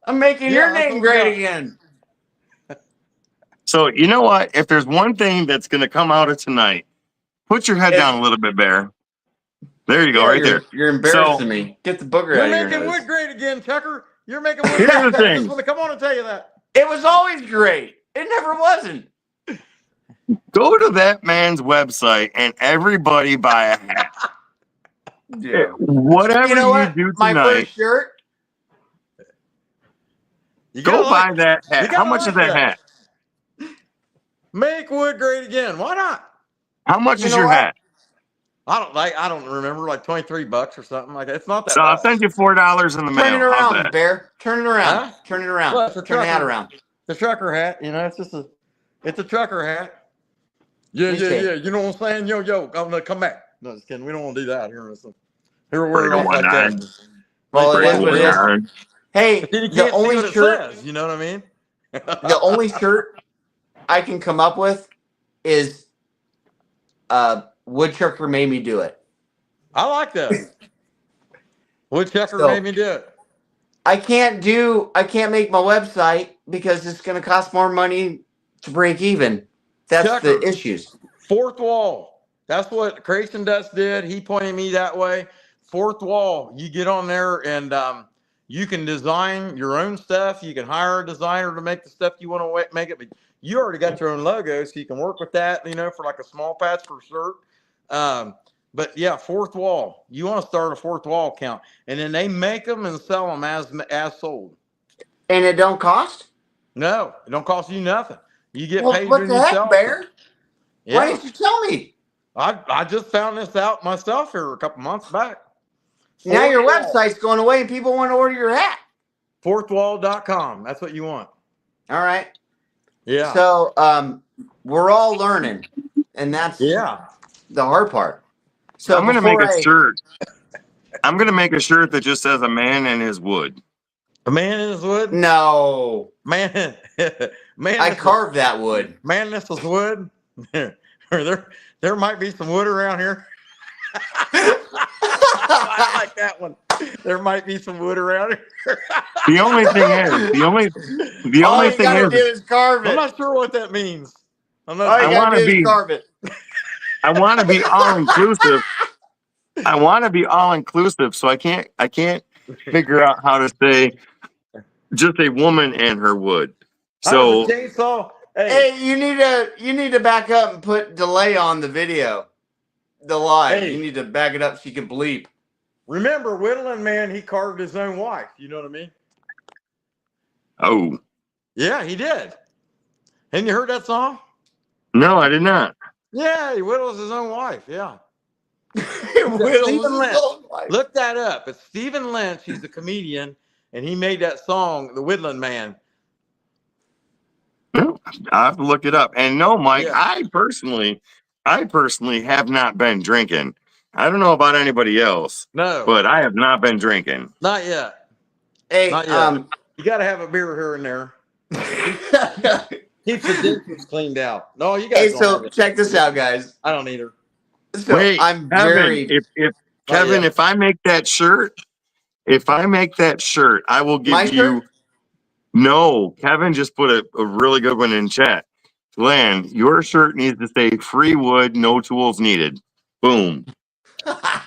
I'm making your name great again. So you know what? If there's one thing that's going to come out of tonight, put your head down a little bit, Bear. There you go, right there. You're embarrassing me. Get the booger out of your nose. You're making wood great again, Tucker. You're making wood Here's great the again. I thing. just want to come on and tell you that. It was always great. It never wasn't. Go to that man's website and everybody buy a hat. Yeah. Whatever you do My tonight, first shirt. go buy that hat. How much is that hat? Make wood great again. Why not? How much is your hat? I don't remember, like $23 or something like that. It's not that So much. I'll send you $4 in the mail. Turn it around, Bear. Turn it around. Huh? Turn it around. Well, Turn the hat around. The trucker hat, it's a trucker hat. Yeah. You know what I'm saying? Yo, I'm gonna come back. No, just kidding. We don't want to do that here. Here we're like that. Well, it is what it is. Hey, the only shirt says, you know what I mean? The only shirt I can come up with is Woodchucker made me do it. I like that. Woodchucker made me do it. I can't make my website because it's going to cost more money to break even. That's the issues. Fourth wall. That's what Creation Dust did. He pointed me that way. Fourth wall. You get on there and you can design your own stuff. You can hire a designer to make the stuff you want to make it. But you already got your own logo, so you can work with that, for like a small patch per shirt. But yeah, fourth wall. You want to start a fourth wall account, and then they make them and sell them as sold. And it don't cost? No, it don't cost you nothing. You get paid what when the you heck, sell Bear? Yeah. Why didn't you tell me? I just found this out myself here a couple months back. Now your website's going away and people want to order your hat. Fourthwall.com. That's what you want. All right. Yeah. So we're all learning, and that's the hard part. So I'm gonna make a shirt. I'm gonna make a shirt that just says "A man and his wood." A man in his wood? No. Man. I carved that wood. Man, this is wood. There might be some wood around here. I like that one. There might be some wood around here. The only thing is, all you gotta do is carve it. I'm not sure what that means. All you gotta do is carve it. I want to be all inclusive. I want to be all inclusive, so I can't figure out how to say just a woman and her wood. So chainsaw. Hey, you need to back up and put delay on the video, the live. You need to back it up so you can bleep. Remember, Whittling Man, he carved his own wife. You know what I mean? Oh. Yeah, he did. Hadn't you heard that song? No, I did not. Yeah, he whittles his own wife. Yeah. Stephen Lynch. Look that up. It's Stephen Lynch. He's a comedian, and he made that song, The Woodland Man. I have to look it up. And no, Mike, Yeah. I personally have not been drinking. I don't know about anybody else, No, but I have not been drinking. not yet. Hey, Not yet. You got to have a beer here and there. Keeps the dishes cleaned out. No, you guys hey, don't have so it. check this out, guys. I don't either. So Wait, I'm Kevin, very. if Not Kevin, yet. if I make that shirt, I will give My you. shirt? No, Kevin just put a really good one in chat. Glenn, your shirt needs to say free wood, no tools needed. Boom. I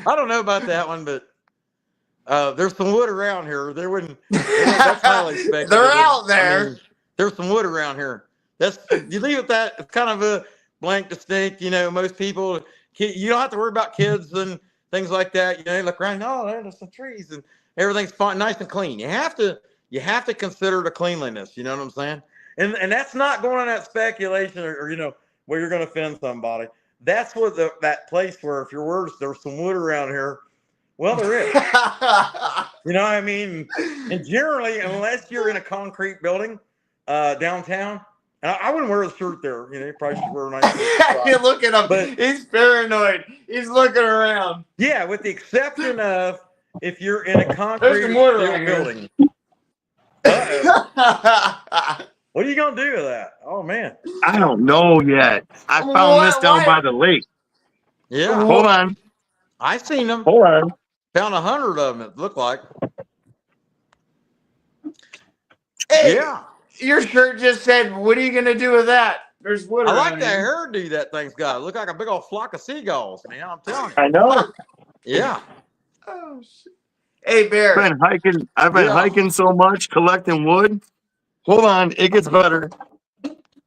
don't know about that one, but there's some wood around here. That's highly speculative. They're out there. I mean, there's some wood around here. You leave it that. It's kind of a blank distinct. Most people, you don't have to worry about kids and things like that. You look around. Oh, there's some trees and everything's fine, nice and clean. You have to consider the cleanliness. You know what I'm saying? And that's not going on that speculation or where you're going to offend somebody. That's what that place where if you're worse, there's some wood around here. Well, there is. You know what I mean? And generally, unless you're in a concrete building downtown, and I wouldn't wear a shirt there. You probably should wear a nice shirt. You look at him. But- He's paranoid. He's looking around. Yeah, with the exception of if you're in a concrete some wood steel around here. building. Uh-oh. What are you going to do with that? Oh, man. I don't know yet. I found this down by the lake. Yeah. Hold on. I seen them. Hold on. Found 100 of them, it looked like. Hey, Yeah. your shirt just said, "What are you gonna do with that?" There's wood. I like around that here. hairdo that thing's got. It look like a big old flock of seagulls, man. I'm telling you. I know. Yeah. Oh, shit. Hey, Bear. I've been hiking so much, collecting wood. Hold on, it gets better.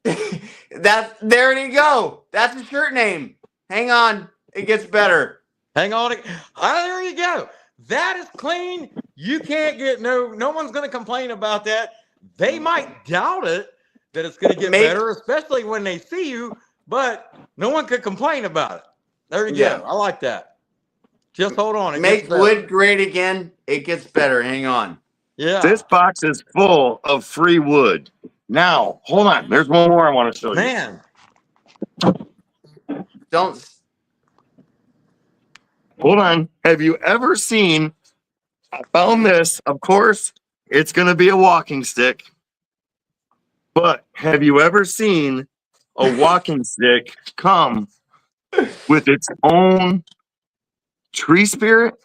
There you go. That's a shirt name. Hang on, it gets better. Hang on. There you go. That is clean. You can't get no one's going to complain about that. They might doubt it that it's going to get better, especially when they see you, but no one could complain about it. There you go. I like that. Just hold on. Make wood great again. It gets better. Hang on. Yeah. This box is full of free wood. Now, hold on. There's one more I want to show you. Man. Don't. Hold on. Have you ever seen? I found this. Of course, it's going to be a walking stick. But have you ever seen a walking stick come with its own tree spirit?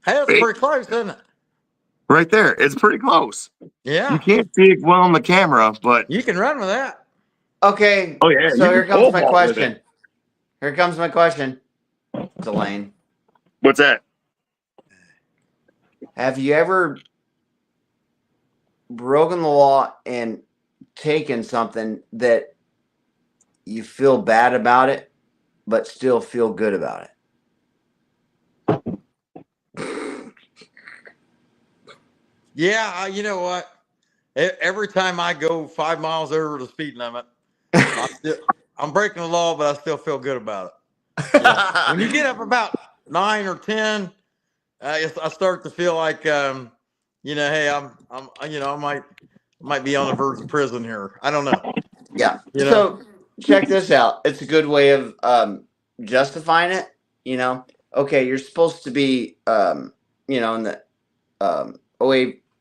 Hey, that's pretty close, isn't it? Right there. It's pretty close. Yeah. You can't see it well on the camera, but You can run with that. Okay. oh yeah. So you here can comes pole my vault with question. it. Here comes my question, Delane. What's that? Have you ever broken the law and taken something that you feel bad about it, but still feel good about it? Yeah, you know what? Every time I go 5 miles over the speed limit, I'm breaking the law, but I still feel good about it. Yeah. When you get up about 9 or 10, I start to feel like, hey, I might be on the verge of prison here. I don't know. Yeah. You know? So check this out. It's a good way of justifying it. Okay, you're supposed to be, in the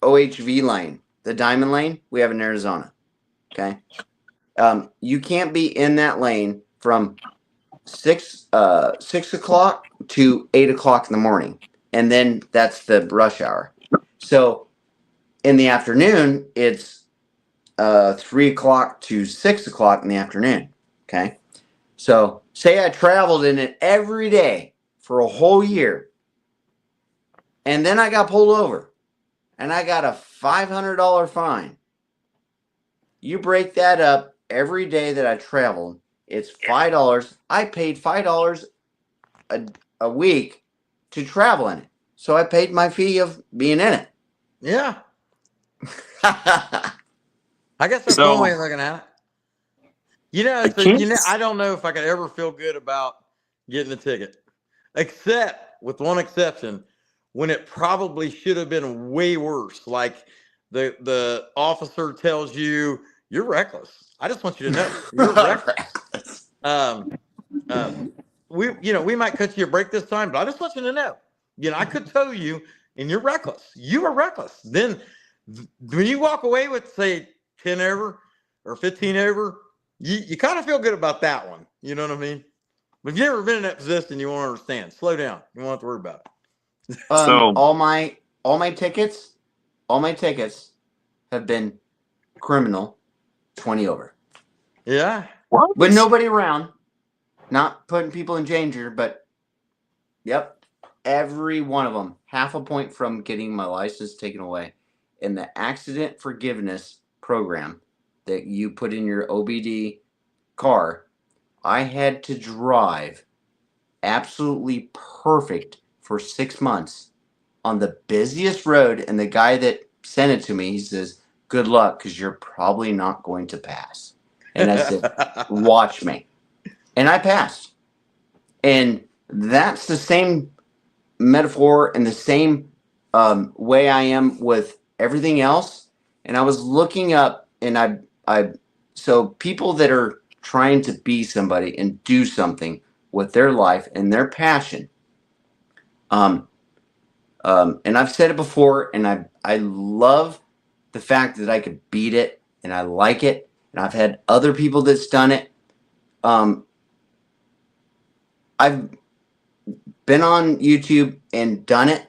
OHV lane, the diamond lane we have in Arizona. Okay. You can't be in that lane from 6 o'clock to 8 o'clock in the morning. And then that's the rush hour. So in the afternoon, it's 3 o'clock to 6 o'clock in the afternoon. Okay. So say I traveled in it every day for a whole year. And then I got pulled over and I got a $500 fine. You break that up every day that I traveled, it's $5. I paid $5 a week to travel in it. So I paid my fee of being in it. Yeah. I guess that's one way of looking at it. I don't know if I could ever feel good about getting a ticket, except with one exception. when it probably should have been way worse. Like the officer tells you, you're reckless. I just want you to know you're reckless. We might cut you a break this time, but I just want you to know, I could tow you and you're reckless. You are reckless. Then when you walk away with, say, 10 over or 15 over, you kind of feel good about that one. You know what I mean? But if you've never been in that position, you won't understand. Slow down. You won't have to worry about it. All my tickets have been criminal 20 over. Yeah. What? With nobody around, not putting people in danger, but yep, every one of them, half a point from getting my license taken away. In the accident forgiveness program that you put in your OBD car, I had to drive absolutely perfect for 6 months on the busiest road. And the guy that sent it to me, he says, good luck, because you're probably not going to pass. And I said, watch me. And I passed. And that's the same metaphor and the same way I am with everything else. And I was looking up, and so people that are trying to be somebody and do something with their life and their passion. And I've said it before, and I love the fact that I could beat it, and I like it, and I've had other people that's done it. I've been on YouTube and done it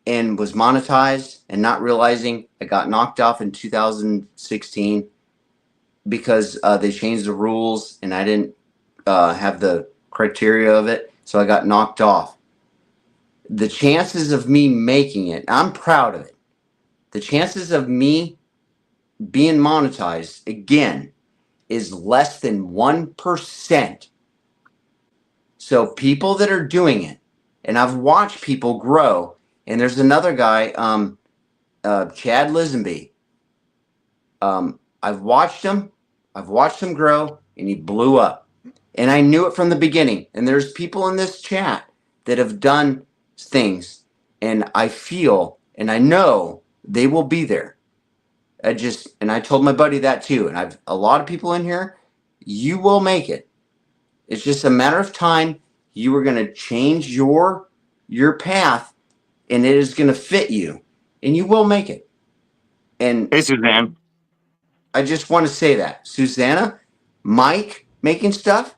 and was monetized and not realizing I got knocked off in 2016 because they changed the rules and I didn't have the criteria of it. So I got knocked off. The chances of me making it, I'm proud of it. The chances of me being monetized again is less than 1%. So people that are doing it, and I've watched people grow, and there's another guy, Chad Lisenby. I've watched him grow, and he blew up. And I knew it from the beginning. And there's people in this chat that have done things, and I feel and I know they will be there. And I told my buddy that too. And a lot of people in here, you will make it. It's just a matter of time. You are going to change your path, and it is going to fit you, and you will make it. And Hey, Suzanne. I just want to say that, Susanna, Mike, making stuff.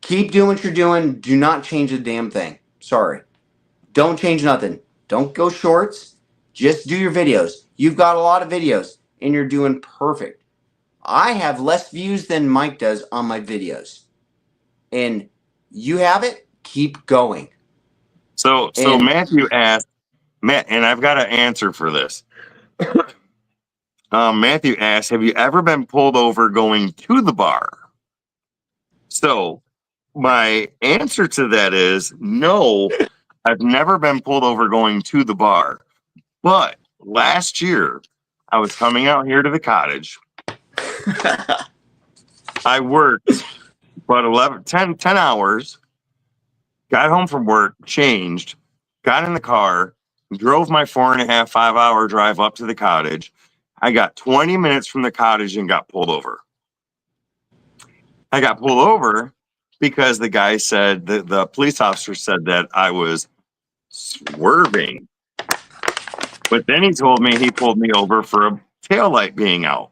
Keep doing what you're doing. Do not change a damn thing. Sorry. Don't change nothing. Don't go shorts. Just do your videos. You've got a lot of videos, and you're doing perfect. I have less views than Mike does on my videos. And you have it, keep going. So Matthew asked, and I've got an answer for this. Matthew asked, have you ever been pulled over going to the bar? So my answer to that is no, I've never been pulled over going to the bar. But last year, I was coming out here to the cottage. I worked about 10 hours, got home from work, changed, got in the car, drove my 4.5, 5 hour drive up to the cottage. I got 20 minutes from the cottage and got pulled over. I got pulled over because the guy said, the police officer said that I was swerving. But then he told me he pulled me over for a taillight being out,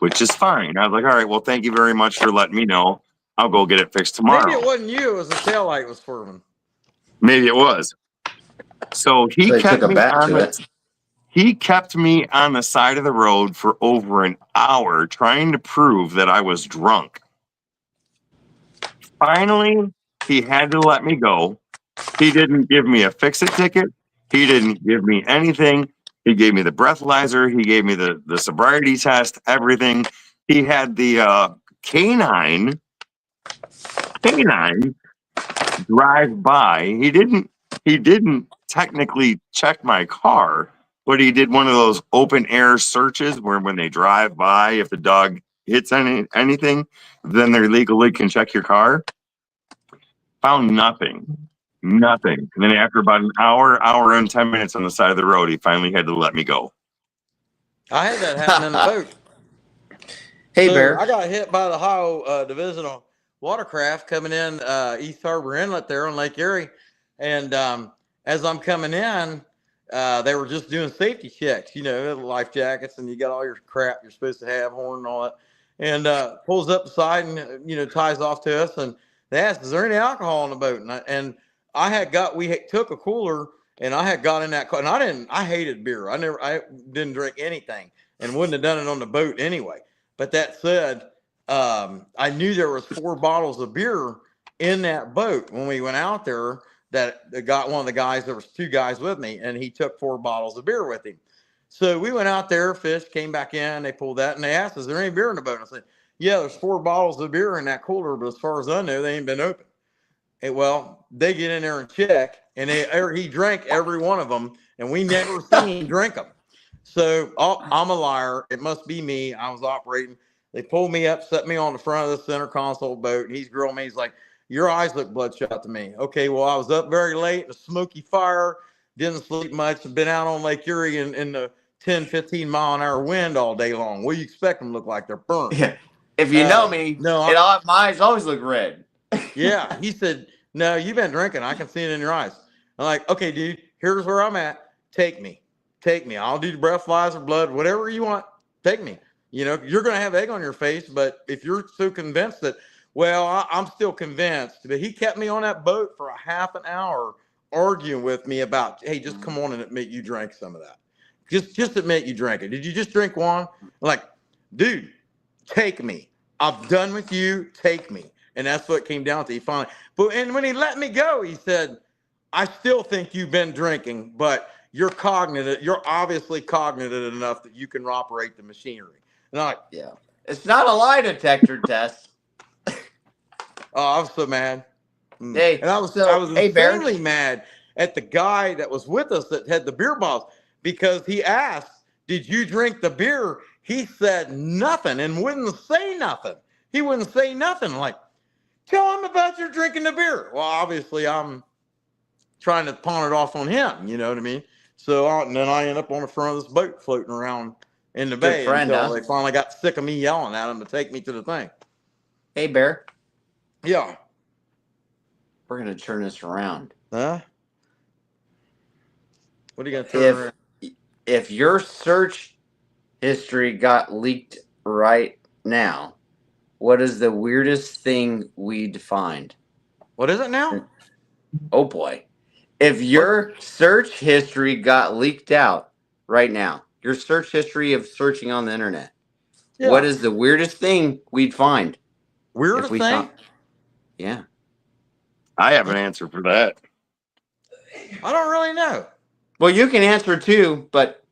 which is fine. I was like, all right, well, thank you very much for letting me know. I'll go get it fixed tomorrow. Maybe it wasn't you. It was the taillight was swerving. Maybe it was. So he kept me on the side of the road for over an hour trying to prove that I was drunk. Finally, he had to let me go. He didn't give me a fix-it ticket. He didn't give me anything. He gave me the breathalyzer. He gave me the sobriety test, everything. He had the canine drive by. He didn't technically check my car, but he did one of those open air searches where when they drive by, if the dog hits anything, then they legally can check your car. Found nothing. Nothing. And then after about an hour and 10 minutes on the side of the road, he finally had to let me go. I had that happen in the boat. Hey, So Bear. I got hit by the Ohio Divisional watercraft coming in East Harbor Inlet there on Lake Erie. And as I'm coming in, they were just doing safety checks, life jackets, and you got all your crap you're supposed to have, horn and all that. And pulls up the side and, ties off to us. And they asked, is there any alcohol on the boat? We took a cooler and I had got in that car, and I hated beer. I didn't drink anything and wouldn't have done it on the boat anyway. But that said, I knew there was 4 bottles of beer in that boat when we went out there. That got one of the guys. There was 2 guys with me, and he took 4 bottles of beer with him. So we went out there, fished, came back in. They pulled that, and they asked, "Is there any beer in the boat?" And I said, "Yeah, there's 4 bottles of beer in that cooler, but as far as I know, they ain't been open." Well, they get in there and check, and he drank every one of them, and we never seen him drink them. So I'm a liar. It must be me. I was operating. They pulled me up, set me on the front of the center console boat, and he's grilling me. He's like, "Your eyes look bloodshot to me." Okay, well, I was up very late, a smoky fire, didn't sleep much, been out on Lake Erie in the 10, 15 mile an hour wind all day long. What do you expect them to look like? They're burnt. Yeah. If you know me, my eyes always look red. Yeah, he said, "No, you've been drinking. I can see it in your eyes." I'm like, "Okay, dude, here's where I'm at. Take me. I'll do the breathalyzer, blood, whatever you want. Take me. You're going to have egg on your face, but if you're so convinced that, well, I'm still convinced." But he kept me on that boat for a half an hour arguing with me about, "Hey, just come on and admit you drank some of that. Just admit you drank it. Did you just drink one?" I'm like, "Dude, take me. I'm done with you. Take me." And that's what it came down to. He finally, and when he let me go, he said, "I still think you've been drinking, but you're cognitive. You're obviously cognitive enough that you can operate the machinery." And I'm like, "Yeah, it's not a lie detector test." Oh, I was so mad. Hey, and I was insanely mad at the guy that was with us that had the beer bottles, because he asked, "Did you drink the beer?" He said nothing and wouldn't say nothing. He wouldn't say nothing. Like, "Tell him about your drinking the beer." Well, obviously, I'm trying to pawn it off on him. You know what I mean? So and then I end up on the front of this boat floating around in the bay until they finally got sick of me yelling at them to take me to the thing. Hey, Bear. Yeah. We're going to turn this around. Huh? What are you going to turn around? If your search history got leaked right now, what is the weirdest thing we'd find? What is it now? Oh, boy. If your search history got leaked out right now, your search history of searching on the internet, what is the weirdest thing we'd find? Weirdest thing? Yeah. I have an answer for that. I don't really know. Well, you can answer too, but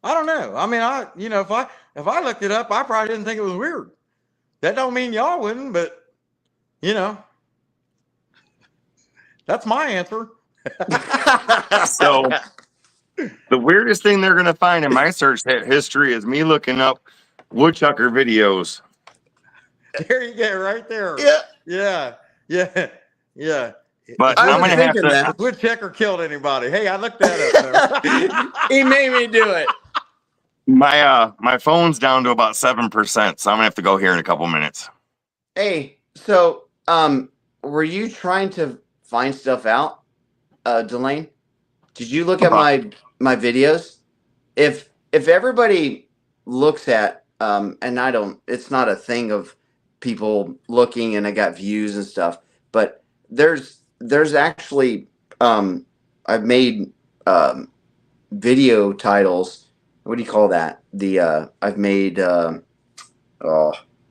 I don't know. I mean, if I looked it up, I probably didn't think it was weird. That don't mean y'all wouldn't, but that's my answer. So the weirdest thing they're going to find in my search history is me looking up woodchucker videos. There you go, right there. Yeah. But I'm going to have to. Woodchucker killed anybody. Hey, I looked that up. He made me do it. My phone's down to about 7%, so I'm gonna have to go here in a couple minutes. Hey, so were you trying to find stuff out, Delane? Did you look at my videos? If everybody looks at and I don't, it's not a thing of people looking and I got views and stuff, but there's actually I've made video titles. What do you call that? I've made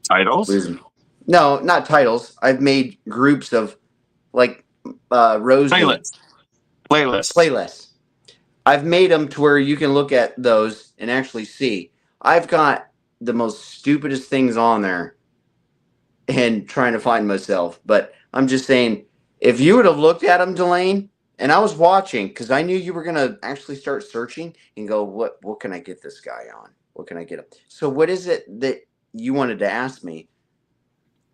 Titles? No, not titles. I've made groups of like rows. Playlists. I've made them to where you can look at those and actually see. I've got the most stupidest things on there and trying to find myself. But I'm just saying, if you would have looked at them, Delane, and I was watching because I knew you were going to actually start searching and go, what can I get this guy on? What can I get him? So what is it that you wanted to ask me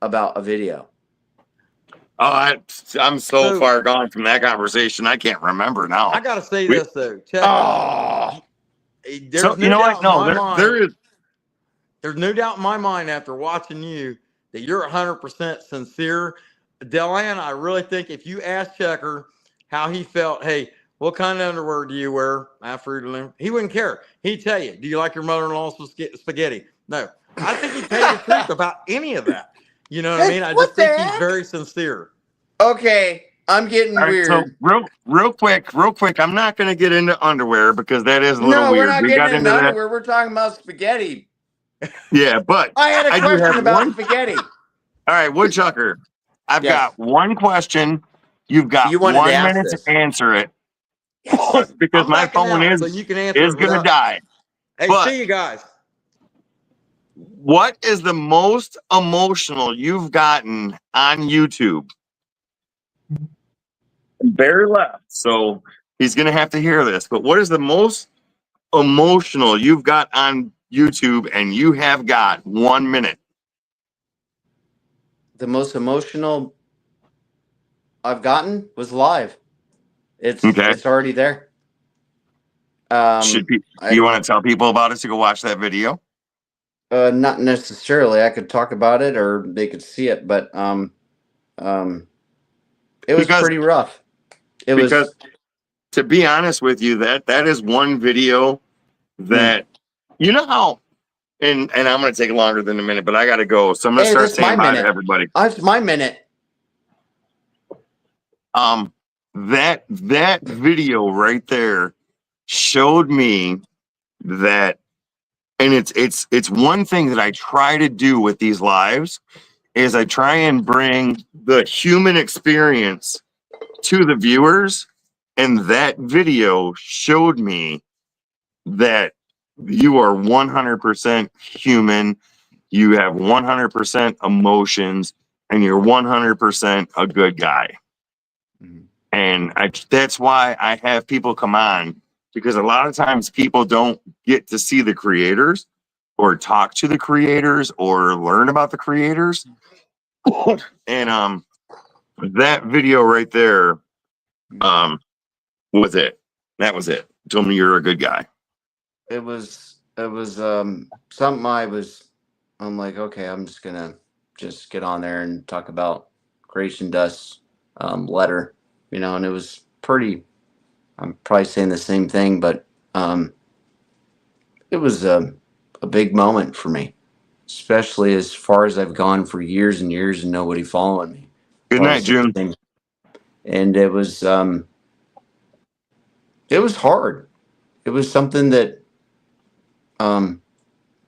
about a video? I'm so far gone from that conversation. I can't remember now. I gotta say this though. Check. Oh, There's So no you know doubt what? No, in my mind. there is. There's no doubt in my mind after watching you that you're 100% sincere. Deland, I really think if you ask Checker how he felt, hey, what kind of underwear do you wear after he wouldn't care. He'd tell you, do you like your mother-in-law's spaghetti? No. I think he'd tell you the truth about any of that. You know what I mean? I What just think the he's heck? very sincere. okay. I'm getting All right, so weird. real quick. I'm not going to get into underwear because that is a little No, weird. we're not We getting got into into that. underwear. We're talking about spaghetti. Yeah, but I had a do question have about one. spaghetti. All right, Woodchucker. I've Yes. got one question. You've got You wanted to 1 ask minute this. to answer it Yes. because I'm my backing phone out, so you can answer is it going to without. die. Hey, But- see you guys. What is the most emotional you've gotten on YouTube? Barry left, so he's going to have to hear this. But what is the most emotional you've got on YouTube? And you have got 1 minute. The most emotional I've gotten was live. It's Okay. it's already there. You want to tell people about it to go watch that video? Not necessarily. I could talk about it, or they could see it, but it was pretty rough. Because to be honest with you, that is one video that you know how, and I'm going to take longer than a minute, but I got to go, so I'm going to start saying bye to everybody. It's my minute. That video right there showed me that, and it's one thing that I try to do with these lives is I try and bring the human experience to the viewers, and that video showed me that you are 100% human, you have 100% emotions, and you're 100% a good guy. And that's why I have people come on, because a lot of times people don't get to see the creators or talk to the creators or learn about the creators. And that video right there was it. That was it. Told me you're a good guy. It was something I'm like, okay, I'm just gonna get on there and talk about Creation Dust's letter, and it was pretty. I'm probably saying the same thing, but it was a big moment for me, especially as far as I've gone for years and years and nobody following me. Good night, June. And it was hard. It was something that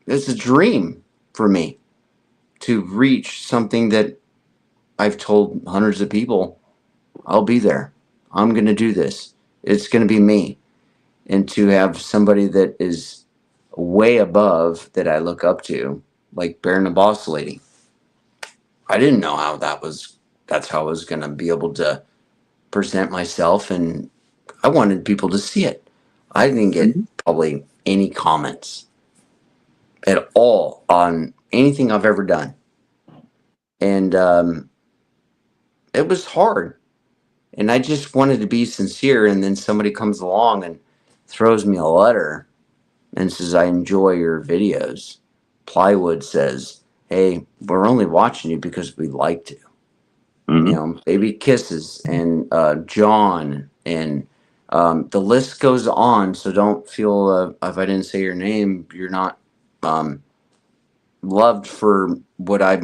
it's a dream for me to reach something that I've told hundreds of people, I'll be there. I'm going to do this. It's going to be me. And to have somebody that is way above that I look up to, like Baron the Boss Lady. I didn't know how that's how I was going to be able to present myself. And I wanted people to see it. I didn't get probably any comments at all on anything I've ever done. And it was hard. And I just wanted to be sincere. And then somebody comes along and throws me a letter and says, I enjoy your videos. Plywood says, hey, we're only watching you because we like to. Baby Kisses and John. And the list goes on. So don't feel if I didn't say your name, you're not loved for what I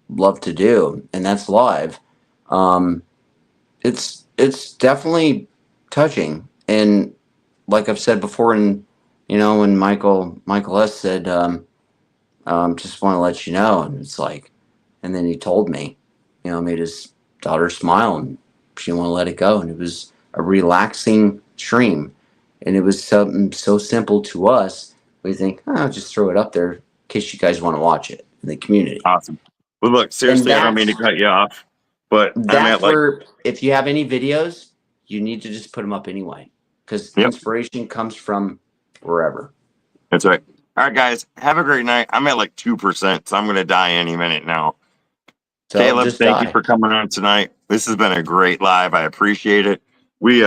love to do. And that's live. It's definitely touching, and like I've said before, and when Michael S said, just want to let you know, and it's like, and then he told me, made his daughter smile, and she didn't want to let it go, and it was a relaxing stream, and it was something so simple to us. We think, I'll just throw it up there in case you guys want to watch it in the community. Awesome. Well, look, seriously, I don't mean to cut you off, but that's where, if you have any videos, you need to just put them up anyway, because inspiration comes from wherever. That's right. All right, guys, have a great night. I'm at like 2%, so I'm going to die any minute now. So Caleb, just thank you die. for coming on tonight. This has been a great live. I appreciate it. We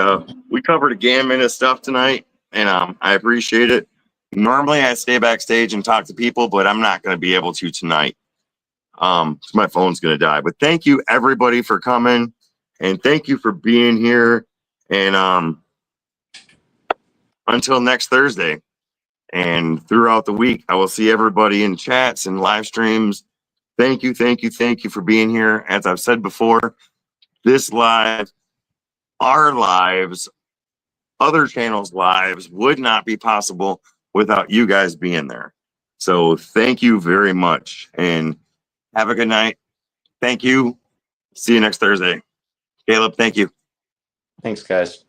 covered a gamut of stuff tonight, and I appreciate it. Normally I stay backstage and talk to people, but I'm not going to be able to tonight. My phone's going to die. But thank you everybody for coming, and thank you for being here. And until next Thursday, and throughout the week, I will see everybody in chats and live streams. Thank you for being here. As I've said before, this live, our lives, other channels' lives would not be possible without you guys being there. So thank you very much, and have a good night. Thank you. See you next Thursday. Caleb, thank you. Thanks, guys.